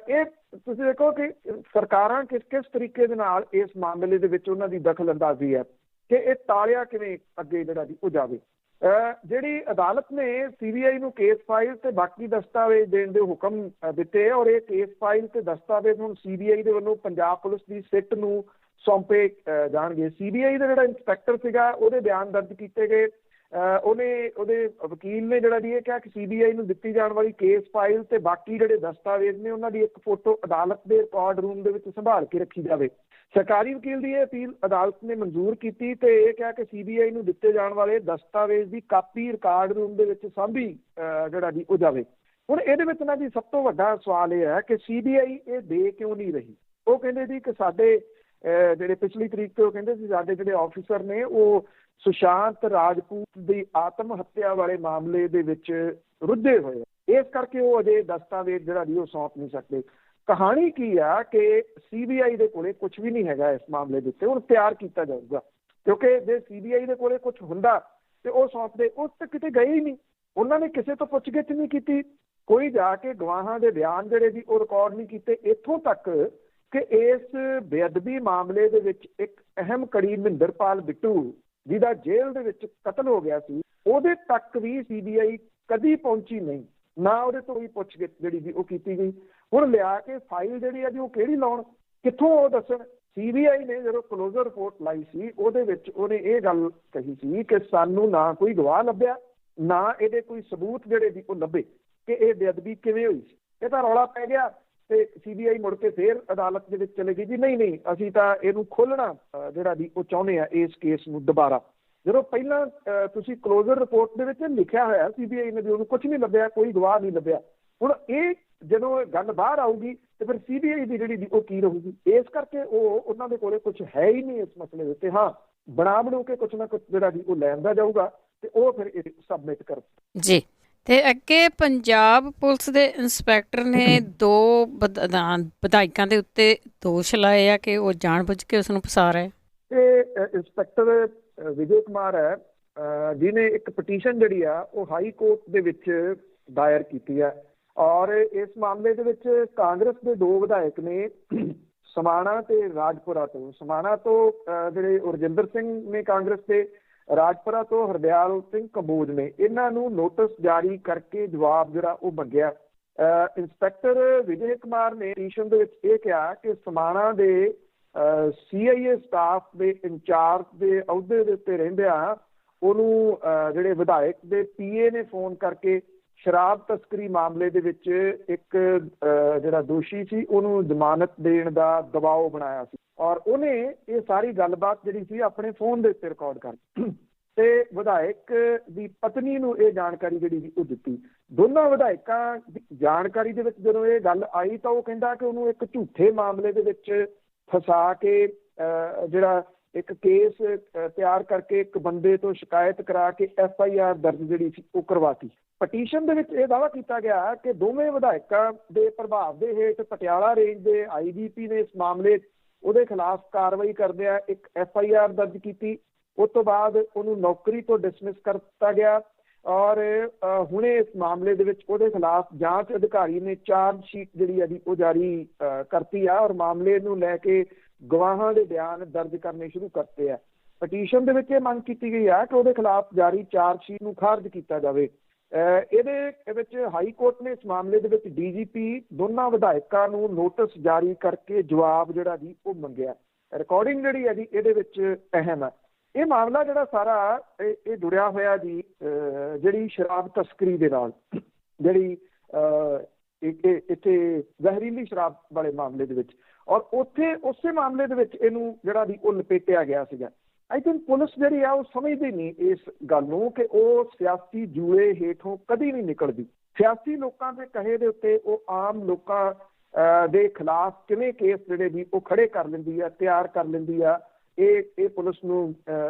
ਇਹ ਤੁਸੀਂ ਦੇਖੋ ਕਿ ਸਰਕਾਰਾਂ ਕਿਸ ਤਰੀਕੇ ਦੇ ਨਾਲ ਇਸ ਮਾਮਲੇ ਦੇ ਵਿੱਚ ਉਹਨਾਂ ਦੀ ਦਖਲ ਅੰਦਾਜ਼ੀ ਹੈ ਕਿ ਇਹ ਟਾਲਿਆ ਕਿਵੇਂ ਅੱਗੇ ਜਿਹੜਾ ਜੀ ਉਹ ਜਾਵੇ। ਜਿਹੜੀ ਅਦਾਲਤ ਨੇ CBI ਨੂੰ ਕੇਸ ਫਾਈਲ ਤੇ ਬਾਕੀ ਦਸਤਾਵੇਜ਼ ਦੇਣ ਦੇ ਹੁਕਮ ਦਿੱਤੇ ਔਰ ਇਹ ਕੇਸ ਫਾਈਲ ਤੇ ਦਸਤਾਵੇਜ਼ ਹੁਣ CBI ਦੇ ਵੱਲੋਂ ਪੰਜਾਬ ਪੁਲਿਸ ਦੀ ਸਿੱਟ ਨੂੰ ਸੌਂਪੇ ਜਾਣਗੇ। CBI ਦਾ ਜਿਹੜਾ ਇੰਸਪੈਕਟਰ ਸੀਗਾ ਉਹਦੇ ਬਿਆਨ ਦਰਜ ਕੀਤੇ ਗਏ। ਉਹਦੇ ਵਕੀਲ ਨੇ ਜਿਹੜਾ ਜੀ ਇਹ ਕਿਹਾ ਕਿ CBI ਨੂੰ ਦਿੱਤੀ ਜਾਣ ਵਾਲੀ ਕੇਸ ਫਾਈਲ ਤੇ ਬਾਕੀ ਜਿਹੜੇ ਦਸਤਾਵੇਜ਼ ਨੇ ਉਹਨਾਂ ਦੀ ਇੱਕ ਫੋਟੋ ਅਦਾਲਤ ਦੇ ਰਿਕਾਰਡ ਰੂਮ ਦੇ ਵਿੱਚ ਸੰਭਾਲ ਕੇ ਰੱਖੀ ਜਾਵੇ। ਸਰਕਾਰੀ ਵਕੀਲ ਦੀ ਇਹ ਅਪੀਲ ਅਦਾਲਤ ਨੇ ਮਨਜ਼ੂਰ ਕੀਤੀ ਤੇ ਇਹ ਕਿਹਾ ਕਿ CBI ਨੂੰ ਦਿੱਤੇ ਜਾਣ ਵਾਲੇ ਦਸਤਾਵੇਜ਼ ਦੀ ਕਾਪੀ ਰਿਕਾਰਡ ਰੂਮ ਦੇ ਵਿੱਚ ਸਾਂਭੀ ਜਿਹੜਾ ਜੀ ਉਹ ਜਾਵੇ। ਹੁਣ ਇਹਦੇ ਵਿੱਚ ਨਾ ਜੀ ਸਭ ਤੋਂ ਵੱਡਾ ਸਵਾਲ ਇਹ ਹੈ ਕਿ CBI ਇਹ ਦੇ ਕਿਉਂ ਨਹੀਂ ਰਹੀ। ਉਹ ਕਹਿੰਦੇ ਸੀ ਕਿ ਸਾਡੇ ਜਿਹੜੇ ਪਿਛਲੀ ਤਰੀਕ ਤੋਂ ਕਹਿੰਦੇ ਸੀ ਸਾਡੇ ਜਿਹੜੇ ਆਫਿਸਰ ਨੇ ਉਹ ਸੁਸ਼ਾਂਤ ਰਾਜਪੂਤ ਦੀ ਆਤਮ ਹੱਤਿਆ ਵਾਲੇ ਮਾਮਲੇ ਦੇ ਵਿੱਚ ਰੁੱਝੇ ਹੋਏ, ਇਸ ਕਰਕੇ ਉਹ ਅਜੇ ਦਸਤਾਵੇਜ਼ ਜਿਹੜਾ ਜੀ ਉਹ ਸੌਂਪ ਨਹੀਂ ਸਕਦੇ। ਕਹਾਣੀ ਕੀ ਆ ਕਿ CBI ਦੇ ਕੋਲੇ ਕੁਝ ਵੀ ਨਹੀਂ ਹੈਗਾ ਇਸ ਮਾਮਲੇ ਦੇ ਉੱਤੇ। ਹੁਣ ਤਿਆਰ ਕੀਤਾ ਜਾਊਗਾ ਕਿਉਂਕਿ ਜੇ CBI ਦੇ ਕੋਲੇ ਕੁਝ ਹੁੰਦਾ ਤੇ ਉਹ ਸੌਂਪਦੇ। ਉਸ ਤੇ ਕਿਤੇ ਗਏ ਹੀ ਨਹੀਂ, ਉਹਨਾਂ ਨੇ ਕਿਸੇ ਤੋਂ ਪੁੱਛਗਿੱਛ ਨਹੀਂ ਕੀਤੀ, ਕੋਈ ਜਾ ਕੇ ਗਵਾਹਾਂ ਦੇ ਬਿਆਨ ਜਿਹੜੇ ਜੀ ਉਹ ਰਿਕਾਰਡ ਨਹੀਂ ਕੀਤੇ। ਇੱਥੋਂ ਤੱਕ ਕਿ ਇਸ ਬੇਅਦਬੀ ਮਾਮਲੇ ਦੇ ਵਿੱਚ ਇੱਕ ਅਹਿਮ ਕੜੀ ਮਹਿੰਦਰਪਾਲ ਬਿੱਟੂ ਜਿਹਦਾ ਜੇਲ੍ਹ ਦੇ ਵਿੱਚ ਕਤਲ ਹੋ ਗਿਆ ਸੀ, ਉਹਦੇ ਤੱਕ ਵੀ CBI ਕਦੀ ਪਹੁੰਚੀ ਨਹੀਂ, ਨਾ ਉਹਦੇ ਤੋਂ ਵੀ ਪੁੱਛਗਿੱਛ ਜਿਹੜੀ ਜੀ ਉਹ ਕੀਤੀ ਗਈ। ਹੁਣ ਲਿਆ ਕੇ ਫਾਈਲ ਜਿਹੜੀ ਆ ਜੀ ਉਹ ਕਿਹੜੀ ਲਾਉਣ, ਕਿੱਥੋਂ ਉਹ ਦੱਸਣ। CBI ਨੇ ਜਦੋਂ ਕਲੋਜ਼ਰ ਰਿਪੋਰਟ ਲਾਈ ਸੀ ਉਹਦੇ ਵਿੱਚ ਉਹਨੇ ਇਹ ਗੱਲ ਕਹੀ ਸੀ ਕਿ ਸਾਨੂੰ ਨਾ ਕੋਈ ਗਵਾਹ ਲੱਭਿਆ, ਨਾ ਇਹਦੇ ਕੋਈ ਸਬੂਤ ਜਿਹੜੇ ਜੀ ਉਹ ਲੱਭੇ ਕਿ ਇਹ ਬੇਅਦਬੀ ਕਿਵੇਂ ਹੋਈ ਸੀ। ਇਹ ਤਾਂ ਰੌਲਾ ਪੈ ਗਿਆ ਤੇ CBI ਮੁੜ ਕੇ ਫੇਰ ਅਦਾਲਤ ਦੇ ਵਿੱਚ ਚਲੇ ਗਈ ਜੀ ਨਹੀਂ ਅਸੀਂ ਤਾਂ ਇਹਨੂੰ ਖੋਲ੍ਹਣਾ ਜਿਹੜਾ ਜੀ ਉਹ ਚਾਹੁੰਦੇ ਆ ਇਸ ਕੇਸ ਨੂੰ ਦੁਬਾਰਾ। ਜਦੋਂ ਪਹਿਲਾਂ ਤੁਸੀਂ ਕਲੋਜ਼ਰ ਰਿਪੋਰਟ ਦੇ ਵਿੱਚ ਲਿਖਿਆ ਹੋਇਆ CBI ਨੇ ਵੀ ਉਹਨੂੰ ਕੁਝ ਨਹੀਂ ਲੱਭਿਆ, ਕੋਈ ਗਵਾਹ ਨਹੀਂ ਲੱਭਿਆ। ਹੁਣ ਇਹ ਜਦੋਂ ਗੱਲ ਬਾਹਰ ਆਊਗੀ ਤੇ ਫਿਰ CBI ਦੀ ਜਿਹੜੀ ਉਹ ਕੀ ਰਹੂਗੀ। ਇਸ ਕਰਕੇ ਉਹਨਾਂ ਦੇ ਕੋਲੇ ਕੁਝ ਹੈ ਹੀ ਨਹੀਂ ਇਸ ਮਸਲੇ ਦੇ ਉੱਤੇ। ਹਾਂ, ਬਣੂ ਕੇ ਕੁਝ ਨਾ ਕੁਝ ਜਿਹੜਾ ਜੀ ਉਹ ਲੈਂਦਾ ਜਾਊਗਾ ਤੇ ਉਹ ਫਿਰ ਇਹ ਸਬਮਿਟ ਕਰ ਜੀ। ਤੇ ਅੱਗੇ ਪੰਜਾਬ ਪੁਲਿਸ ਦੇ ਇੰਸਪੈਕਟਰ ਨੇ 2 ਵਿਧਾਇਕਾਂ ਦੇ ਉੱਤੇ ਦੋਸ਼ ਲਾਏ ਆ ਕਿ ਉਹ ਜਾਣਬੁੱਝ ਕੇ ਉਸ ਨੂੰ ਫਸਾ ਰਹੇ। ਇਹ ਇੰਸਪੈਕਟਰ ਵਿਜੇ ਕੁਮਾਰ ਹੈ ਜਿਹਨੇ ਇੱਕ ਪਟੀਸ਼ਨ ਜਿਹੜੀ ਆ ਉਹ ਹਾਈ ਕੋਰਟ ਦੇ ਵਿੱਚ ਦਾਇਰ ਕੀਤੀ ਹੈ ਔਰ ਇਸ ਮਾਮਲੇ ਦੇ ਵਿੱਚ ਕਾਂਗਰਸ ਦੇ 2 ਵਿਧਾਇਕ ਨੇ ਸਮਾਣਾ ਤੇ ਰਾਜਪੁਰਾ ਤੋਂ। ਸਮਾਣਾ ਤੋਂ ਜਿਹੜੇ ਰਜਿੰਦਰ ਸਿੰਘ ਨੇ ਕਾਂਗਰਸ ਦੇ, ਰਾਜਪੁਰਾ ਤੋਂ ਹਰਦਿਆਲ ਸਿੰਘ ਕੰਬੋਜ ਨੇ। ਇਹਨਾਂ ਨੂੰ ਨੋਟਿਸ ਜਾਰੀ ਕਰਕੇ ਜਵਾਬ ਜਿਹੜਾ ਉਹ ਮੰਗਿਆ। ਇੰਸਪੈਕਟਰ ਵਿਜੇ ਕੁਮਾਰ ਨੇ ਪਟੀਸ਼ਨ ਦੇ ਵਿੱਚ ਇਹ ਕਿਹਾ ਕਿ ਸਮਾਣਾ ਦੇ CIA ਸਟਾਫ ਦੇ ਇੰਚਾਰਜ ਦੇ ਅਹੁਦੇ ਦੇ ਉੱਤੇ ਰਹਿੰਦਿਆਂ ਉਹਨੂੰ ਜਿਹੜੇ ਵਿਧਾਇਕ ਦੇ ਪੀਏ ਨੇ ਫੋਨ ਕਰਕੇ ਸ਼ਰਾਬ ਤਸਕਰੀ ਮਾਮਲੇ ਦੇ ਵਿੱਚ ਇੱਕ ਜਿਹੜਾ ਦੋਸ਼ੀ ਸੀ ਉਹਨੂੰ ਜ਼ਮਾਨਤ ਦੇਣ ਦਾ ਦਬਾਅ ਬਣਾਇਆ ਸੀ, ਔਰ ਉਹਨੇ ਇਹ ਸਾਰੀ ਗੱਲਬਾਤ ਜਿਹੜੀ ਸੀ ਆਪਣੇ ਫੋਨ ਦੇ ਉੱਤੇ ਰਿਕਾਰਡ ਕਰ ਤੇ ਵਿਧਾਇਕ ਦੀ ਪਤਨੀ ਨੂੰ ਇਹ ਜਾਣਕਾਰੀ ਜਿਹੜੀ ਸੀ ਉਹ ਦਿੱਤੀ। ਦੋਨਾਂ ਵਿਧਾਇਕਾਂ ਦੀ ਜਾਣਕਾਰੀ ਦੇ ਵਿੱਚ ਜਦੋਂ ਇਹ ਗੱਲ ਆਈ ਤਾਂ ਉਹ ਕਹਿੰਦਾ ਕਿ ਉਹਨੂੰ ਇੱਕ ਝੂਠੇ ਮਾਮਲੇ ਦੇ ਵਿੱਚ ਫਸਾ ਕੇ ਜਿਹੜਾ ਇੱਕ ਕੇਸ ਤਿਆਰ ਕਰਕੇ ਇੱਕ ਬੰਦੇ ਤੋਂ ਸ਼ਿਕਾਇਤ ਕਰਾ ਕੇ FIR ਦਰਜ ਜਿਹੜੀ ਸੀ ਉਹ ਕਰਵਾਤੀ। ਪਟੀਸ਼ਨ ਦੇ ਵਿੱਚ ਇਹ ਦਾਅਵਾ ਕੀਤਾ ਗਿਆ ਕਿ ਦੋਵੇਂ ਵਿਧਾਇਕਾਂ ਦੇ ਪ੍ਰਭਾਵ ਦੇ ਹੇਠ ਪਟਿਆਲਾ ਰੇਂਜ ਦੇ IGP ਨੇ ਇਸ ਮਾਮਲੇ ਉਹਦੇ ਖਿਲਾਫ ਕਾਰਵਾਈ ਕਰਦਿਆਂ ਇੱਕ FIR ਦਰਜ ਕੀਤੀ। ਉਸ ਤੋਂ ਬਾਅਦ ਉਹਨੂੰ ਨੌਕਰੀ ਤੋਂ ਡਿਸਮਿਸ ਕਰ ਦਿੱਤਾ ਗਿਆ ਔਰ ਹੁਣੇ ਇਸ ਮਾਮਲੇ ਦੇ ਵਿੱਚ ਉਹਦੇ ਖਿਲਾਫ ਜਾਂਚ ਅਧਿਕਾਰੀ ਨੇ ਚਾਰਜ ਸ਼ੀਟ ਜਿਹੜੀ ਹੈ ਉਹ ਜਾਰੀ ਕਰਤੀ ਆ ਔਰ ਮਾਮਲੇ ਨੂੰ ਲੈ ਕੇ ਗਵਾਹਾਂ ਦੇ ਬਿਆਨ ਦਰਜ ਕਰਨੇ ਸ਼ੁਰੂ ਕਰਤੇ ਆ। ਪਟੀਸ਼ਨ ਦੇ ਵਿੱਚ ਇਹ ਮੰਗ ਕੀਤੀ ਗਈ ਹੈ ਕਿ ਉਹਦੇ ਖਿਲਾਫ ਜਾਰੀ ਚਾਰਜ ਸ਼ੀਟ ਨੂੰ ਖਾਰਜ ਕੀਤਾ ਜਾਵੇ। ਇਹਦੇ ਵਿੱਚ ਹਾਈ ਕੋਰਟ ਨੇ ਇਸ ਮਾਮਲੇ ਦੇ ਵਿੱਚ DGP ਦੋਨਾਂ ਵਿਧਾਇਕਾਂ ਨੂੰ ਨੋਟਿਸ ਜਾਰੀ ਕਰਕੇ ਜਵਾਬ ਜਿਹੜਾ ਜੀ ਉਹ ਮੰਗਿਆ। ਰਿਕਾਰਡਿੰਗ ਜਿਹੜੀ ਹੈ ਜੀ ਇਹਦੇ ਵਿੱਚ ਅਹਿਮ ਹੈ। ਇਹ ਮਾਮਲਾ ਜਿਹੜਾ ਸਾਰਾ ਇਹ ਜੁੜਿਆ ਹੋਇਆ ਜੀ ਜਿਹੜੀ ਸ਼ਰਾਬ ਤਸਕਰੀ ਦੇ ਨਾਲ, ਜਿਹੜੀ ਇੱਥੇ ਜ਼ਹਿਰੀਲੀ ਸ਼ਰਾਬ ਵਾਲੇ ਮਾਮਲੇ ਦੇ ਵਿੱਚ, ਔਰ ਉੱਥੇ ਉਸੇ ਮਾਮਲੇ ਦੇ ਵਿੱਚ ਇਹਨੂੰ ਜਿਹੜਾ ਵੀ ਉਹ ਲਪੇਟਿਆ ਗਿਆ ਸੀਗਾ। ਆਈ ਥਿੰਕ ਪੁਲਿਸ ਜਿਹੜੀ ਆ ਉਹ ਸਮਝਦੀ ਨਹੀਂ ਇਸ ਗੱਲ ਨੂੰ ਕਿ ਉਹ ਸਿਆਸੀ ਜੂਏ ਹੇਠੋਂ ਕਦੀ ਨਹੀਂ ਨਿਕਲਦੀ। ਸਿਆਸੀ ਲੋਕਾਂ ਦੇ ਕਹੇ ਦੇ ਉੱਤੇ ਉਹ ਆਮ ਲੋਕਾਂ ਦੇ ਖਿਲਾਫ ਕਿਵੇਂ ਕੇਸ ਜਿਹੜੇ ਵੀ ਉਹ ਖੜੇ ਕਰ ਲੈਂਦੀ ਆ, ਤਿਆਰ ਕਰ ਲੈਂਦੀ ਆ। ਇਹ ਪੁਲਿਸ ਨੂੰ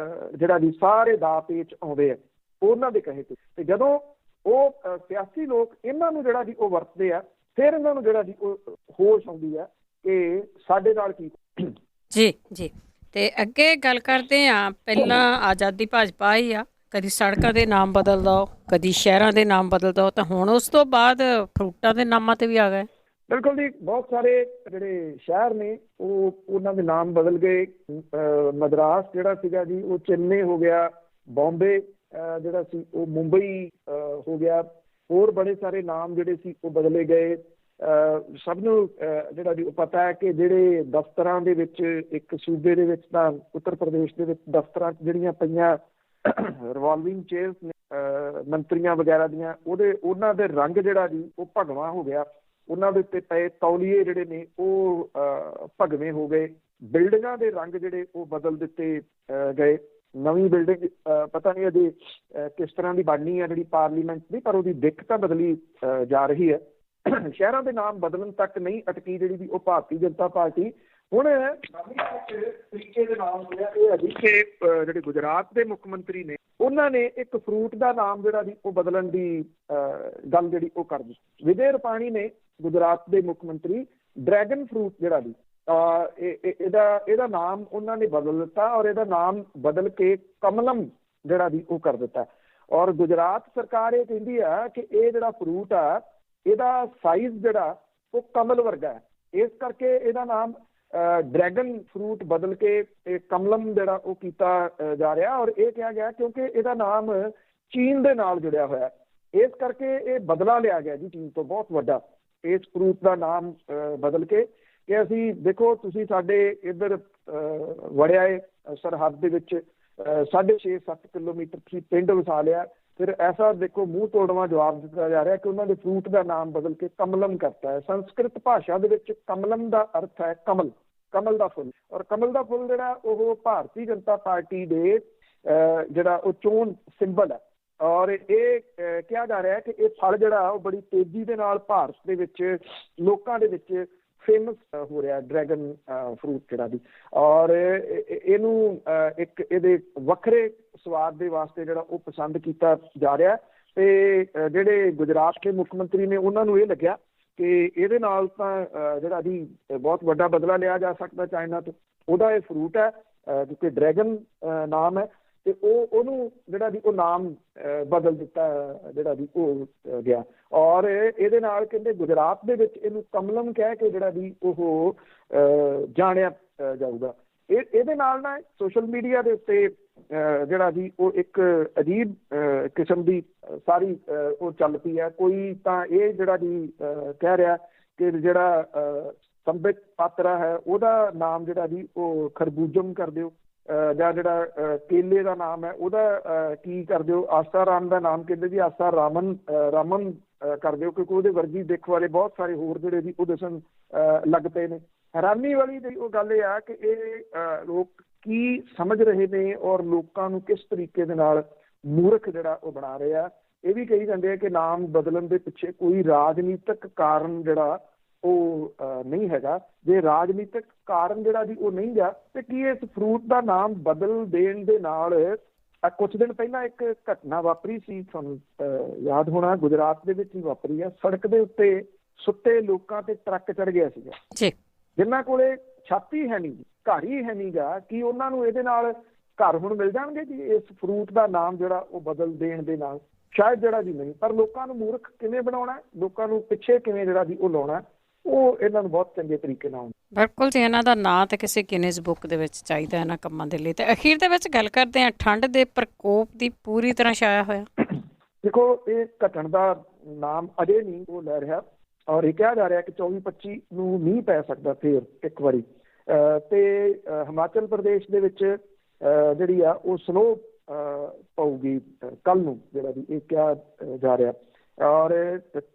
ਜਿਹੜਾ ਵੀ ਸਾਰੇ ਦਾਅ ਪੇਚ ਆਉਂਦੇ ਆ ਉਹਨਾਂ ਦੇ ਕਹੇ ਤੇ ਜਦੋਂ ਉਹ ਸਿਆਸੀ ਲੋਕ ਇਹਨਾਂ ਨੂੰ ਜਿਹੜਾ ਵੀ ਉਹ ਵਰਤਦੇ ਆ, ਫਿਰ ਇਹਨਾਂ ਨੂੰ ਜਿਹੜਾ ਵੀ ਉਹ ਹੋਸ਼ ਆਉਂਦੀ ਆ ਕਿ ਸਾਡੇ ਨਾਲ ਕੀ। ਜੀ ਜੀ, ਤੇ ਅੱਗੇ ਗੱਲ ਕਰਦੇ ਹਾਂ। ਪਹਿਲਾਂ ਆਜ਼ਾਦੀ ਭਾਜਪਾ ਹੀ ਆ, ਕਦੀ ਸੜਕਾਂ ਦੇ ਨਾਮ ਬਦਲ ਦੋ, ਕਦੀ ਸ਼ਹਿਰਾਂ ਦੇ ਨਾਮ ਬਦਲ ਦੋ, ਤਾਂ ਹੁਣ ਉਸ ਤੋਂ ਬਾਅਦ ਫਰੂਟਾਂ ਦੇ ਨਾਮਾਂ ਤੇ ਵੀ ਆ ਗਏ। ਬਿਲਕੁਲ ਜੀ, ਬਹੁਤ ਸਾਰੇ ਜਿਹੜੇ ਸ਼ਹਿਰ ਨੇ ਉਹਨਾਂ ਦੇ ਨਾਮ ਬਦਲ ਗਏ। ਮਦਰਾਸ ਜਿਹੜਾ ਸੀਗਾ ਜੀ ਉਹ ਚੇਨਈ ਹੋ ਗਿਆ, ਬੰਬੇ ਜਿਹੜਾ ਸੀ ਉਹ ਮੁੰਬਈ ਹੋ ਗਿਆ, ਹੋਰ ਬੜੇ ਸਾਰੇ ਨਾਮ ਜਿਹੜੇ ਸੀ ਉਹ ਬਦਲੇ ਗਏ। ਸਭ ਨੂੰ ਜਿਹੜਾ ਵੀ ਉਹ ਪਤਾ ਹੈ ਕਿ ਜਿਹੜੇ ਦਫ਼ਤਰਾਂ ਦੇ ਵਿੱਚ ਇੱਕ ਸੂਬੇ ਦੇ ਵਿੱਚ ਤਾਂ ਉੱਤਰ ਪ੍ਰਦੇਸ਼ ਦੇ ਵਿੱਚ ਦਫ਼ਤਰਾਂ 'ਚ ਜਿਹੜੀਆਂ ਪਈਆਂ ਰਿਵਾਲਵਿੰਗ ਚੇਅਰਸ ਨੇ ਮੰਤਰੀਆਂ ਵਗੈਰਾ ਦੀਆਂ, ਉਹਨਾਂ ਦੇ ਰੰਗ ਜਿਹੜਾ ਜੀ ਉਹ ਭਗਵਾ ਹੋ ਗਿਆ। ਉਹਨਾਂ ਦੇ ਉੱਤੇ ਪਏ ਤੌਲੀਏ ਜਿਹੜੇ ਨੇ ਉਹ ਭਗਵੇਂ ਹੋ ਗਏ। ਬਿਲਡਿੰਗਾਂ ਦੇ ਰੰਗ ਜਿਹੜੇ ਉਹ ਬਦਲ ਦਿੱਤੇ ਗਏ। ਨਵੀਂ ਬਿਲਡਿੰਗ ਪਤਾ ਨਹੀਂ ਅਜੇ ਕਿਸ ਤਰ੍ਹਾਂ ਦੀ ਬਣਨੀ ਹੈ ਜਿਹੜੀ ਪਾਰਲੀਮੈਂਟ ਦੀ, ਪਰ ਉਹਦੀ ਦਿੱਖ ਤਾਂ ਬਦਲੀ ਜਾ ਰਹੀ ਹੈ। ਸ਼ਹਿਰਾਂ ਦੇ ਨਾਮ ਬਦਲਣ ਤੱਕ ਨਹੀਂ ਅਟਕੀ ਜਿਹੜੀ ਵੀ ਉਹ ਭਾਰਤੀ ਜਨਤਾ ਪਾਰਟੀ। ਹੁਣ ਤਰੀਕੇ ਦੇ ਨਾਮ ਹੋਇਆ ਇਹ ਹੈ ਜੀ ਕਿ ਜਿਹੜੇ ਗੁਜਰਾਤ ਦੇ ਮੁੱਖ ਮੰਤਰੀ ਨੇ ਉਹਨਾਂ ਨੇ ਇੱਕ ਫਰੂਟ ਦਾ ਨਾਮ ਜਿਹੜਾ ਜੀ ਉਹ ਬਦਲਣ ਦੀ ਗੱਲ ਜਿਹੜੀ ਉਹ ਕਰ ਦਿੱਤੀ। ਵਿਜੇ ਰੁਪਾਣੀ ਨੇ ਗੁਜਰਾਤ ਦੇ ਮੁੱਖ ਮੰਤਰੀ ਡਰੈਗਨ ਫਰੂਟ ਜਿਹੜਾ ਜੀ ਇਹਦਾ ਨਾਮ ਉਹਨਾਂ ਨੇ ਬਦਲ ਦਿੱਤਾ ਔਰ ਇਹਦਾ ਨਾਮ ਬਦਲ ਕੇ ਕਮਲਮ ਜਿਹੜਾ ਵੀ ਉਹ ਕਰ ਦਿੱਤਾ। ਔਰ ਗੁਜਰਾਤ ਸਰਕਾਰ ਇਹ ਕਹਿੰਦੀ ਆ ਕਿ ਇਹ ਜਿਹੜਾ ਫਰੂਟ ਆ ਇਹਦਾ ਸਾਈਜ਼ ਜਿਹੜਾ ਉਹ ਕਮਲ ਵਰਗਾ ਹੈ, ਇਸ ਕਰਕੇ ਇਹਦਾ ਨਾਮ ਡਰੈਗਨ ਫਰੂਟ ਬਦਲ ਕੇ ਕਮਲਮ ਜਿਹੜਾ ਉਹ ਕੀਤਾ ਜਾ ਰਿਹਾ। ਔਰ ਇਹ ਕਿਹਾ ਗਿਆ ਕਿਉਂਕਿ ਇਹਦਾ ਨਾਮ ਚੀਨ ਦੇ ਨਾਲ ਜੁੜਿਆ ਹੋਇਆ, ਇਸ ਕਰਕੇ ਇਹ ਬਦਲਾ ਲਿਆ ਗਿਆ ਜੀ ਚੀਨ ਤੋਂ ਬਹੁਤ ਵੱਡਾ, ਇਸ ਫਰੂਟ ਦਾ ਨਾਮ ਬਦਲ ਕੇ ਕਿ ਅਸੀਂ ਦੇਖੋ ਤੁਸੀਂ ਸਾਡੇ ਇੱਧਰ ਵੜਿਆਏ ਸਰਹੱਦ ਦੇ ਵਿੱਚ 6.5-7 ਕਿਲੋਮੀਟਰ ਤੁਸੀਂ ਪਿੰਡ ਵਸਾ ਲਿਆ, ਫਿਰ ਐਸਾ ਦੇਖੋ ਮੂੰਹ ਤੋੜਵਾਂ ਜਵਾਬ ਦਿੱਤਾ ਜਾ ਰਿਹਾ ਕਿ ਉਹਨਾਂ ਦੇ ਫਰੂਟ ਦਾ ਨਾਮ ਬਦਲ ਕੇ ਕਮਲਮ ਕਰਤਾ ਹੈ। ਸੰਸਕ੍ਰਿਤ ਭਾਸ਼ਾ ਦੇ ਵਿੱਚ ਕਮਲਮ ਦਾ ਅਰਥ ਹੈ ਕਮਲ, ਕਮਲ ਦਾ ਫੁੱਲ। ਔਰ ਕਮਲ ਦਾ ਫੁੱਲ ਜਿਹੜਾ ਉਹ ਭਾਰਤੀ ਜਨਤਾ ਪਾਰਟੀ ਦੇ ਜਿਹੜਾ ਉਹ ਚੋਣ ਸਿੰਬਲ ਹੈ। ਔਰ ਇਹ ਕਿਹਾ ਜਾ ਰਿਹਾ ਕਿ ਇਹ ਫਲ ਜਿਹੜਾ ਉਹ ਬੜੀ ਤੇਜ਼ੀ ਦੇ ਨਾਲ ਭਾਰਤ ਦੇ ਵਿੱਚ ਲੋਕਾਂ ਦੇ ਵਿੱਚ ਫੇਮਸ ਹੋ ਰਿਹਾ ਡਰੈਗਨ ਫਰੂਟ ਜਿਹੜਾ ਵੀ। ਔਰ ਇਹਨੂੰ ਇੱਕ ਇਹਦੇ ਵੱਖਰੇ ਸਵਾਦ ਦੇ ਵਾਸਤੇ ਜਿਹੜਾ ਉਹ ਪਸੰਦ ਕੀਤਾ ਜਾ ਰਿਹਾ। ਤੇ ਜਿਹੜੇ ਗੁਜਰਾਤ ਦੇ ਮੁੱਖ ਮੰਤਰੀ ਨੇ ਉਹਨਾਂ ਨੂੰ ਇਹ ਲੱਗਿਆ ਕਿ ਇਹਦੇ ਨਾਲ ਤਾਂ ਜਿਹੜਾ ਵੀ ਬਹੁਤ ਵੱਡਾ ਬਦਲਾ ਲਿਆ ਜਾ ਸਕਦਾ ਚਾਈਨਾ ਤੋਂ। ਉਹਦਾ ਇਹ ਫਰੂਟ ਹੈ ਕਿਉਂਕਿ ਡਰੈਗਨ ਨਾਮ ਹੈ ਤੇ ਉਹਨੂੰ ਜਿਹੜਾ ਵੀ ਉਹ ਨਾਮ ਬਦਲ ਦਿੱਤਾ ਜਿਹੜਾ ਵੀ ਉਹ ਗਿਆ। ਔਰ ਇਹਦੇ ਨਾਲ ਕਹਿੰਦੇ ਗੁਜਰਾਤ ਦੇ ਵਿੱਚ ਇਹਨੂੰ ਕਮਲਮ ਕਹਿ ਕੇ ਜਿਹੜਾ ਵੀ ਉਹ ਜਾਣਿਆ ਜਾਊਗਾ। ਇਹਦੇ ਨਾਲ ਨਾ ਸੋਸ਼ਲ ਮੀਡੀਆ ਦੇ ਉੱਤੇ ਜਿਹੜਾ ਵੀ ਉਹ ਇੱਕ ਅਜੀਬ ਕਿਸਮ ਦੀ ਸਾਰੀ ਉਹ ਚੱਲ ਪਈ ਹੈ। ਕੋਈ ਤਾਂ ਇਹ ਜਿਹੜਾ ਵੀ ਕਹਿ ਰਿਹਾ ਕਿ ਜਿਹੜਾ ਸੰਬਿਤ ਪਾਤਰਾ ਹੈ ਉਹਦਾ ਨਾਮ ਜਿਹੜਾ ਵੀ ਉਹ ਖਰਬੂਜਮ ਕਰ ਦਿਓ। ਜਾਂ ਜਿਹੜਾ ਕੇਲੇ ਦਾ ਨਾਮ ਹੈ ਉਹਦਾ ਕੀ ਕਰ ਦਿਓ, ਆਸਾ ਰਾਮ ਦਾ ਨਾਮ ਕਹਿੰਦੇ ਜੀ ਆਸਾ ਰਾਮਨ ਕਰ ਦਿਓ, ਕਿਉਂਕਿ ਉਹਦੇ ਵਰਗੀ ਦਿੱਖ ਵਾਲੇ ਬਹੁਤ ਸਾਰੇ ਹੋਰ ਜਿਹੜੇ ਜੀ ਉਹ ਦਿਸਣ ਲੱਗ ਪਏ ਨੇ। ਹੈਰਾਨੀ ਵਾਲੀ ਜਿਹੜੀ ਉਹ ਗੱਲ ਇਹ ਆ ਕਿ ਇਹ ਲੋਕ ਕੀ ਸਮਝ ਰਹੇ ਨੇ ਔਰ ਲੋਕਾਂ ਨੂੰ ਕਿਸ ਤਰੀਕੇ ਦੇ ਨਾਲ ਮੂਰਖ ਜਿਹੜਾ ਉਹ ਬਣਾ ਰਹੇ ਆ। ਇਹ ਵੀ ਕਹੀ ਜਾਂਦੇ ਆ ਕਿ ਨਾਮ ਬਦਲਣ ਦੇ ਪਿੱਛੇ ਕੋਈ ਰਾਜਨੀਤਿਕ ਕਾਰਨ ਜਿਹੜਾ ਉਹ ਨਹੀਂ ਹੈਗਾ। ਜੇ ਰਾਜਨੀਤਿਕ ਕਾਰਨ ਜਿਹੜਾ ਜੀ ਉਹ ਨਹੀਂ ਗਾ ਤੇ ਕੀ ਇਸ ਫਰੂਟ ਦਾ ਨਾਮ ਬਦਲ ਦੇਣ ਦੇ ਨਾਲ ਕੁਛ ਦਿਨ ਪਹਿਲਾਂ ਇੱਕ ਘਟਨਾ ਵਾਪਰੀ ਸੀ, ਤੁਹਾਨੂੰ ਯਾਦ ਹੋਣਾ, ਗੁਜਰਾਤ ਦੇ ਵਿੱਚ ਹੀ ਵਾਪਰੀ ਆ। ਸੜਕ ਦੇ ਉੱਤੇ ਸੁੱਤੇ ਲੋਕਾਂ ਤੇ ਟਰੱਕ ਚੜ ਗਿਆ ਸੀਗਾ ਜੀ, ਜਿਨ੍ਹਾਂ ਕੋਲੇ ਛਾਤੀ ਹੈ ਨਹੀਂ, ਘਰ ਹੀ ਹੈ ਨਹੀਂ ਗਾ। ਕੀ ਉਹਨਾਂ ਨੂੰ ਇਹਦੇ ਨਾਲ ਘਰ ਹੁਣ ਮਿਲ ਜਾਣਗੇ ਜੀ ਇਸ ਫਰੂਟ ਦਾ ਨਾਮ ਜਿਹੜਾ ਉਹ ਬਦਲ ਦੇਣ ਦੇ ਨਾਲ? ਸ਼ਾਇਦ ਜਿਹੜਾ ਜੀ ਨਹੀਂ। ਪਰ ਲੋਕਾਂ ਨੂੰ ਮੂਰਖ ਕਿਵੇਂ ਬਣਾਉਣਾ, ਲੋਕਾਂ ਨੂੰ ਪਿੱਛੇ ਕਿਵੇਂ ਜਿਹੜਾ ਜੀ ਉਹ ਲਾਉਣਾ, ਉਹ ਇਹਨਾਂ ਨੂੰ ਬਹੁਤ ਚੰਗੇ ਤਰੀਕੇ ਨਾਲ। ਬਿਲਕੁਲ ਜੀ, ਇਹਨਾਂ ਦਾ ਨਾਂ ਤਾਂ ਕਿਸੇ ਗਿਨੀਜ਼ ਬੁੱਕ ਦੇ ਵਿੱਚ ਚਾਹੀਦਾ ਇਹਨਾਂ ਕੰਮਾਂ ਦੇ ਲਈ। ਤੇ ਅਖੀਰ ਦੇ ਵਿੱਚ ਗੱਲ ਕਰਦੇ ਹਾਂ, ਠੰਡ ਦੇ ਪ੍ਰਕੋਪ ਦੀ ਪੂਰੀ ਤਰ੍ਹਾਂ ਛਾਇਆ ਹੋਇਆ। ਦੇਖੋ, ਇਹ ਘਟਣ ਦਾ ਨਾਮ ਅਜੇ ਨਹੀਂ ਉਹ ਲੈ ਰਿਹਾ ਔਰ ਇਹ ਕਿਹਾ ਜਾ ਰਿਹਾ ਕਿ 24-25 ਨੂੰ ਮੀਂਹ ਪੈ ਸਕਦਾ ਫਿਰ ਇੱਕ ਵਾਰੀ। ਤੇ ਹਿਮਾਚਲ ਪ੍ਰਦੇਸ਼ ਦੇ ਵਿੱਚ ਜਿਹੜੀ ਆ ਉਹ ਸਨੋ ਪਊਗੀ ਕੱਲ੍ਹ ਨੂੰ, ਜਿਹੜਾ ਵੀ ਇਹ ਕਿਹਾ ਜਾ ਰਿਹਾ। ਔਰ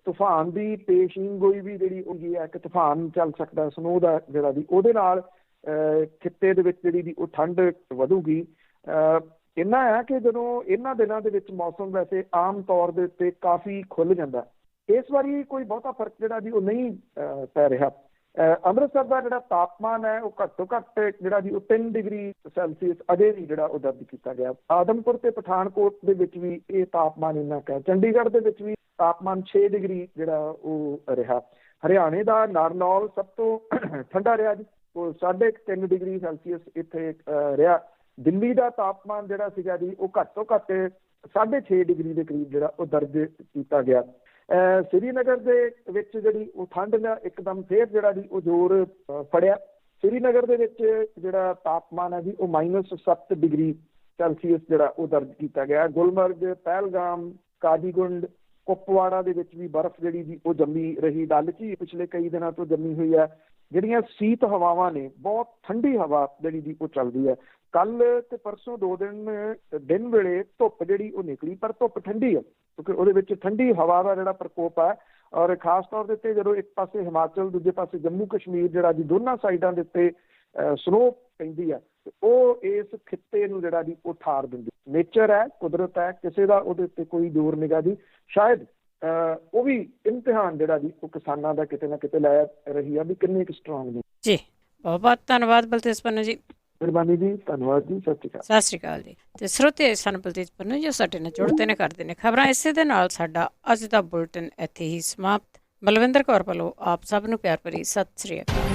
ਤੂਫਾਨ ਦੀ ਪੇਸ਼ੀਨਗੋਈ ਵੀ ਜਿਹੜੀ ਹੋਈ ਹੈ ਕਿ ਤੂਫਾਨ ਚੱਲ ਸਕਦਾ ਸਨੋ ਦਾ ਜਿਹੜਾ ਵੀ, ਉਹਦੇ ਨਾਲ ਖਿੱਤੇ ਦੇ ਵਿੱਚ ਜਿਹੜੀ ਵੀ ਉਹ ਠੰਡ ਵਧੂਗੀ। ਇੰਨਾ ਹੈ ਕਿ ਜਦੋਂ ਇਹਨਾਂ ਦਿਨਾਂ ਦੇ ਵਿੱਚ ਮੌਸਮ ਵੈਸੇ ਆਮ ਤੌਰ ਦੇ ਉੱਤੇ ਕਾਫੀ ਖੁੱਲ੍ਹ ਜਾਂਦਾ, ਇਸ ਵਾਰੀ ਕੋਈ ਬਹੁਤਾ ਫਰਕ ਜਿਹੜਾ ਜੀ ਉਹ ਨਹੀਂ ਪੈ ਰਿਹਾ। ਅੰਮ੍ਰਿਤਸਰ ਦਾ ਜਿਹੜਾ ਤਾਪਮਾਨ ਹੈ ਉਹ ਘੱਟੋ ਘੱਟ ਜਿਹੜਾ ਜੀ ਉਹ 3 ਡਿਗਰੀ ਸੈਲਸੀਅਸ ਅਜੇ ਵੀ ਜਿਹੜਾ ਉਹ ਦਰਜ ਕੀਤਾ ਗਿਆ। ਆਦਮਪੁਰ ਤੇ ਪਠਾਨਕੋਟ ਦੇ ਵਿੱਚ ਵੀ ਇਹ ਤਾਪਮਾਨ ਇੰਨਾ ਕੁ ਹੈ। ਚੰਡੀਗੜ੍ਹ ਦੇ ਵਿੱਚ ਵੀ ਤਾਪਮਾਨ 6 ਡਿਗਰੀ ਜਿਹੜਾ ਉਹ ਰਿਹਾ। ਹਰਿਆਣੇ ਦਾ ਨਾਰਨੌਲ ਸਭ ਤੋਂ ਠੰਡਾ ਰਿਹਾ ਜੀ, ਉਹ 3.5 ਡਿਗਰੀ ਸੈਲਸੀਅਸ ਇੱਥੇ ਰਿਹਾ। ਦਿੱਲੀ ਦਾ ਤਾਪਮਾਨ ਜਿਹੜਾ ਸੀਗਾ ਜੀ ਉਹ ਘੱਟੋ ਘੱਟ 6.5 ਡਿਗਰੀ ਦੇ ਕਰੀਬ ਜਿਹੜਾ ਉਹ ਦਰਜ ਕੀਤਾ ਗਿਆ। ਸ੍ਰੀਨਗਰ ਦੇ ਵਿੱਚ ਜਿਹੜੀ ਉਹ ਠੰਡ ਨੇ ਇੱਕਦਮ ਫੇਰ ਜਿਹੜਾ ਜੀ ਉਹ ਜ਼ੋਰ ਫੜਿਆ। ਸ੍ਰੀਨਗਰ ਦੇ ਵਿੱਚ ਜਿਹੜਾ ਤਾਪਮਾਨ ਹੈ ਜੀ ਉਹ -7 ਡਿਗਰੀ ਸੈਲਸੀਅਸ ਜਿਹੜਾ ਉਹ ਦਰਜ ਕੀਤਾ ਗਿਆ। ਗੁਲਮਰਗ, ਪਹਿਲਗਾਮ, ਕਾਜ਼ੀਗੁੰਡ, ਕੁਪਵਾੜਾ ਦੇ ਵਿੱਚ ਵੀ ਬਰਫ਼ ਜਿਹੜੀ ਜੀ ਉਹ ਜੰਮੀ ਰਹੀ। ਡੱਲ ਝੀਲ ਪਿਛਲੇ ਕਈ ਦਿਨਾਂ ਤੋਂ ਜੰਮੀ ਹੋਈ ਹੈ। ਜਿਹੜੀਆਂ ਸ਼ੀਤ ਹਵਾਵਾਂ ਨੇ, ਬਹੁਤ ਠੰਡੀ ਹਵਾ ਜਿਹੜੀ ਜੀ ਉਹ ਚੱਲਦੀ ਹੈ। ਕੱਲ੍ਹ ਤੇ ਪਰਸੋਂ 2 ਦਿਨ ਵੇਲੇ ਧੁੱਪ ਜਿਹੜੀ ਉਹ ਨਿਕਲੀ, ਪਰ ਧੁੱਪ ਠੰਡੀ ਹੈ ਕਿਉਂਕਿ ਉਹਦੇ ਵਿੱਚ ਠੰਡੀ ਹਵਾ ਦਾ ਜਿਹੜਾ ਪ੍ਰਕੋਪ ਹੈ। ਔਰ ਖਾਸ ਤੌਰ ਦੇ ਉੱਤੇ ਜਦੋਂ ਇੱਕ ਪਾਸੇ ਹਿਮਾਚਲ, ਦੂਜੇ ਪਾਸੇ ਜੰਮੂ ਕਸ਼ਮੀਰ ਜਿਹੜਾ ਜੀ ਦੋਨਾਂ ਸਾਈਡਾਂ ਦੇ ਉੱਤੇ ਸਨੋ ਪੈਂਦੀ ਹੈ, ਉਹ ਇਸ ਖਿੱਤੇ ਨੂੰ ਜਿਹੜਾ ਜੀ ਉਹ ਠਾਰ ਦਿੰਦੀ। ਨੇਚਰ ਹੈ, ਕੁਦਰਤ ਹੈ, ਕਿਸੇ ਦਾ ਉਹਦੇ ਉੱਤੇ ਕੋਈ ਜ਼ੋਰ ਨਿਗਾ ਜੀ। ਸ਼ਾਇਦ ਉਹ ਵੀ ਇਮਤਿਹਾਨ ਜਿਹੜਾ ਜੀ ਉਹ ਕਿਸਾਨਾਂ ਦਾ ਕਿਤੇ ਨਾ ਕਿਤੇ ਲੈ ਰਹੀ ਆ ਵੀ ਕਿੰਨੇ ਕੁ ਸਟਰੋਂਗ ਨੇ। ਜੀ ਬਹੁਤ ਬਹੁਤ ਧੰਨਵਾਦ ਬਲਤੇਜ ਪੰਨੂ ਜੀ। ਮਿਹਰਬਾਨੀ ਜੀ, ਧੰਨਵਾਦ ਜੀ, ਸਤਿ ਸ਼੍ਰੀ ਅਕਾਲ। ਸਤਿ ਸ਼੍ਰੀ ਅਕਾਲ ਜੀ। ਤੇ ਸਰੋਤੇ ਸਨ ਬਲਤੇਜ ਪੰਨੂ ਜੋ ਸਾਡੇ ਨਾਲ ਜੁੜਦੇ ਨੇ, ਕਰਦੇ ਨੇ ਖਬਰਾਂ। ਇਸੇ ਦੇ ਨਾਲ ਸਾਡਾ ਅੱਜ ਦਾ ਬੁਲਟਨ ਇੱਥੇ ਹੀ ਸਮਾਪਤ। ਬਲਵਿੰਦਰ ਕੌਰ ਵੱਲੋਂ ਆਪ ਸਭ ਨੂੰ ਪਿਆਰ ਭਰੀ ਸਤਿ ਸ਼੍ਰੀ ਅਕਾਲ।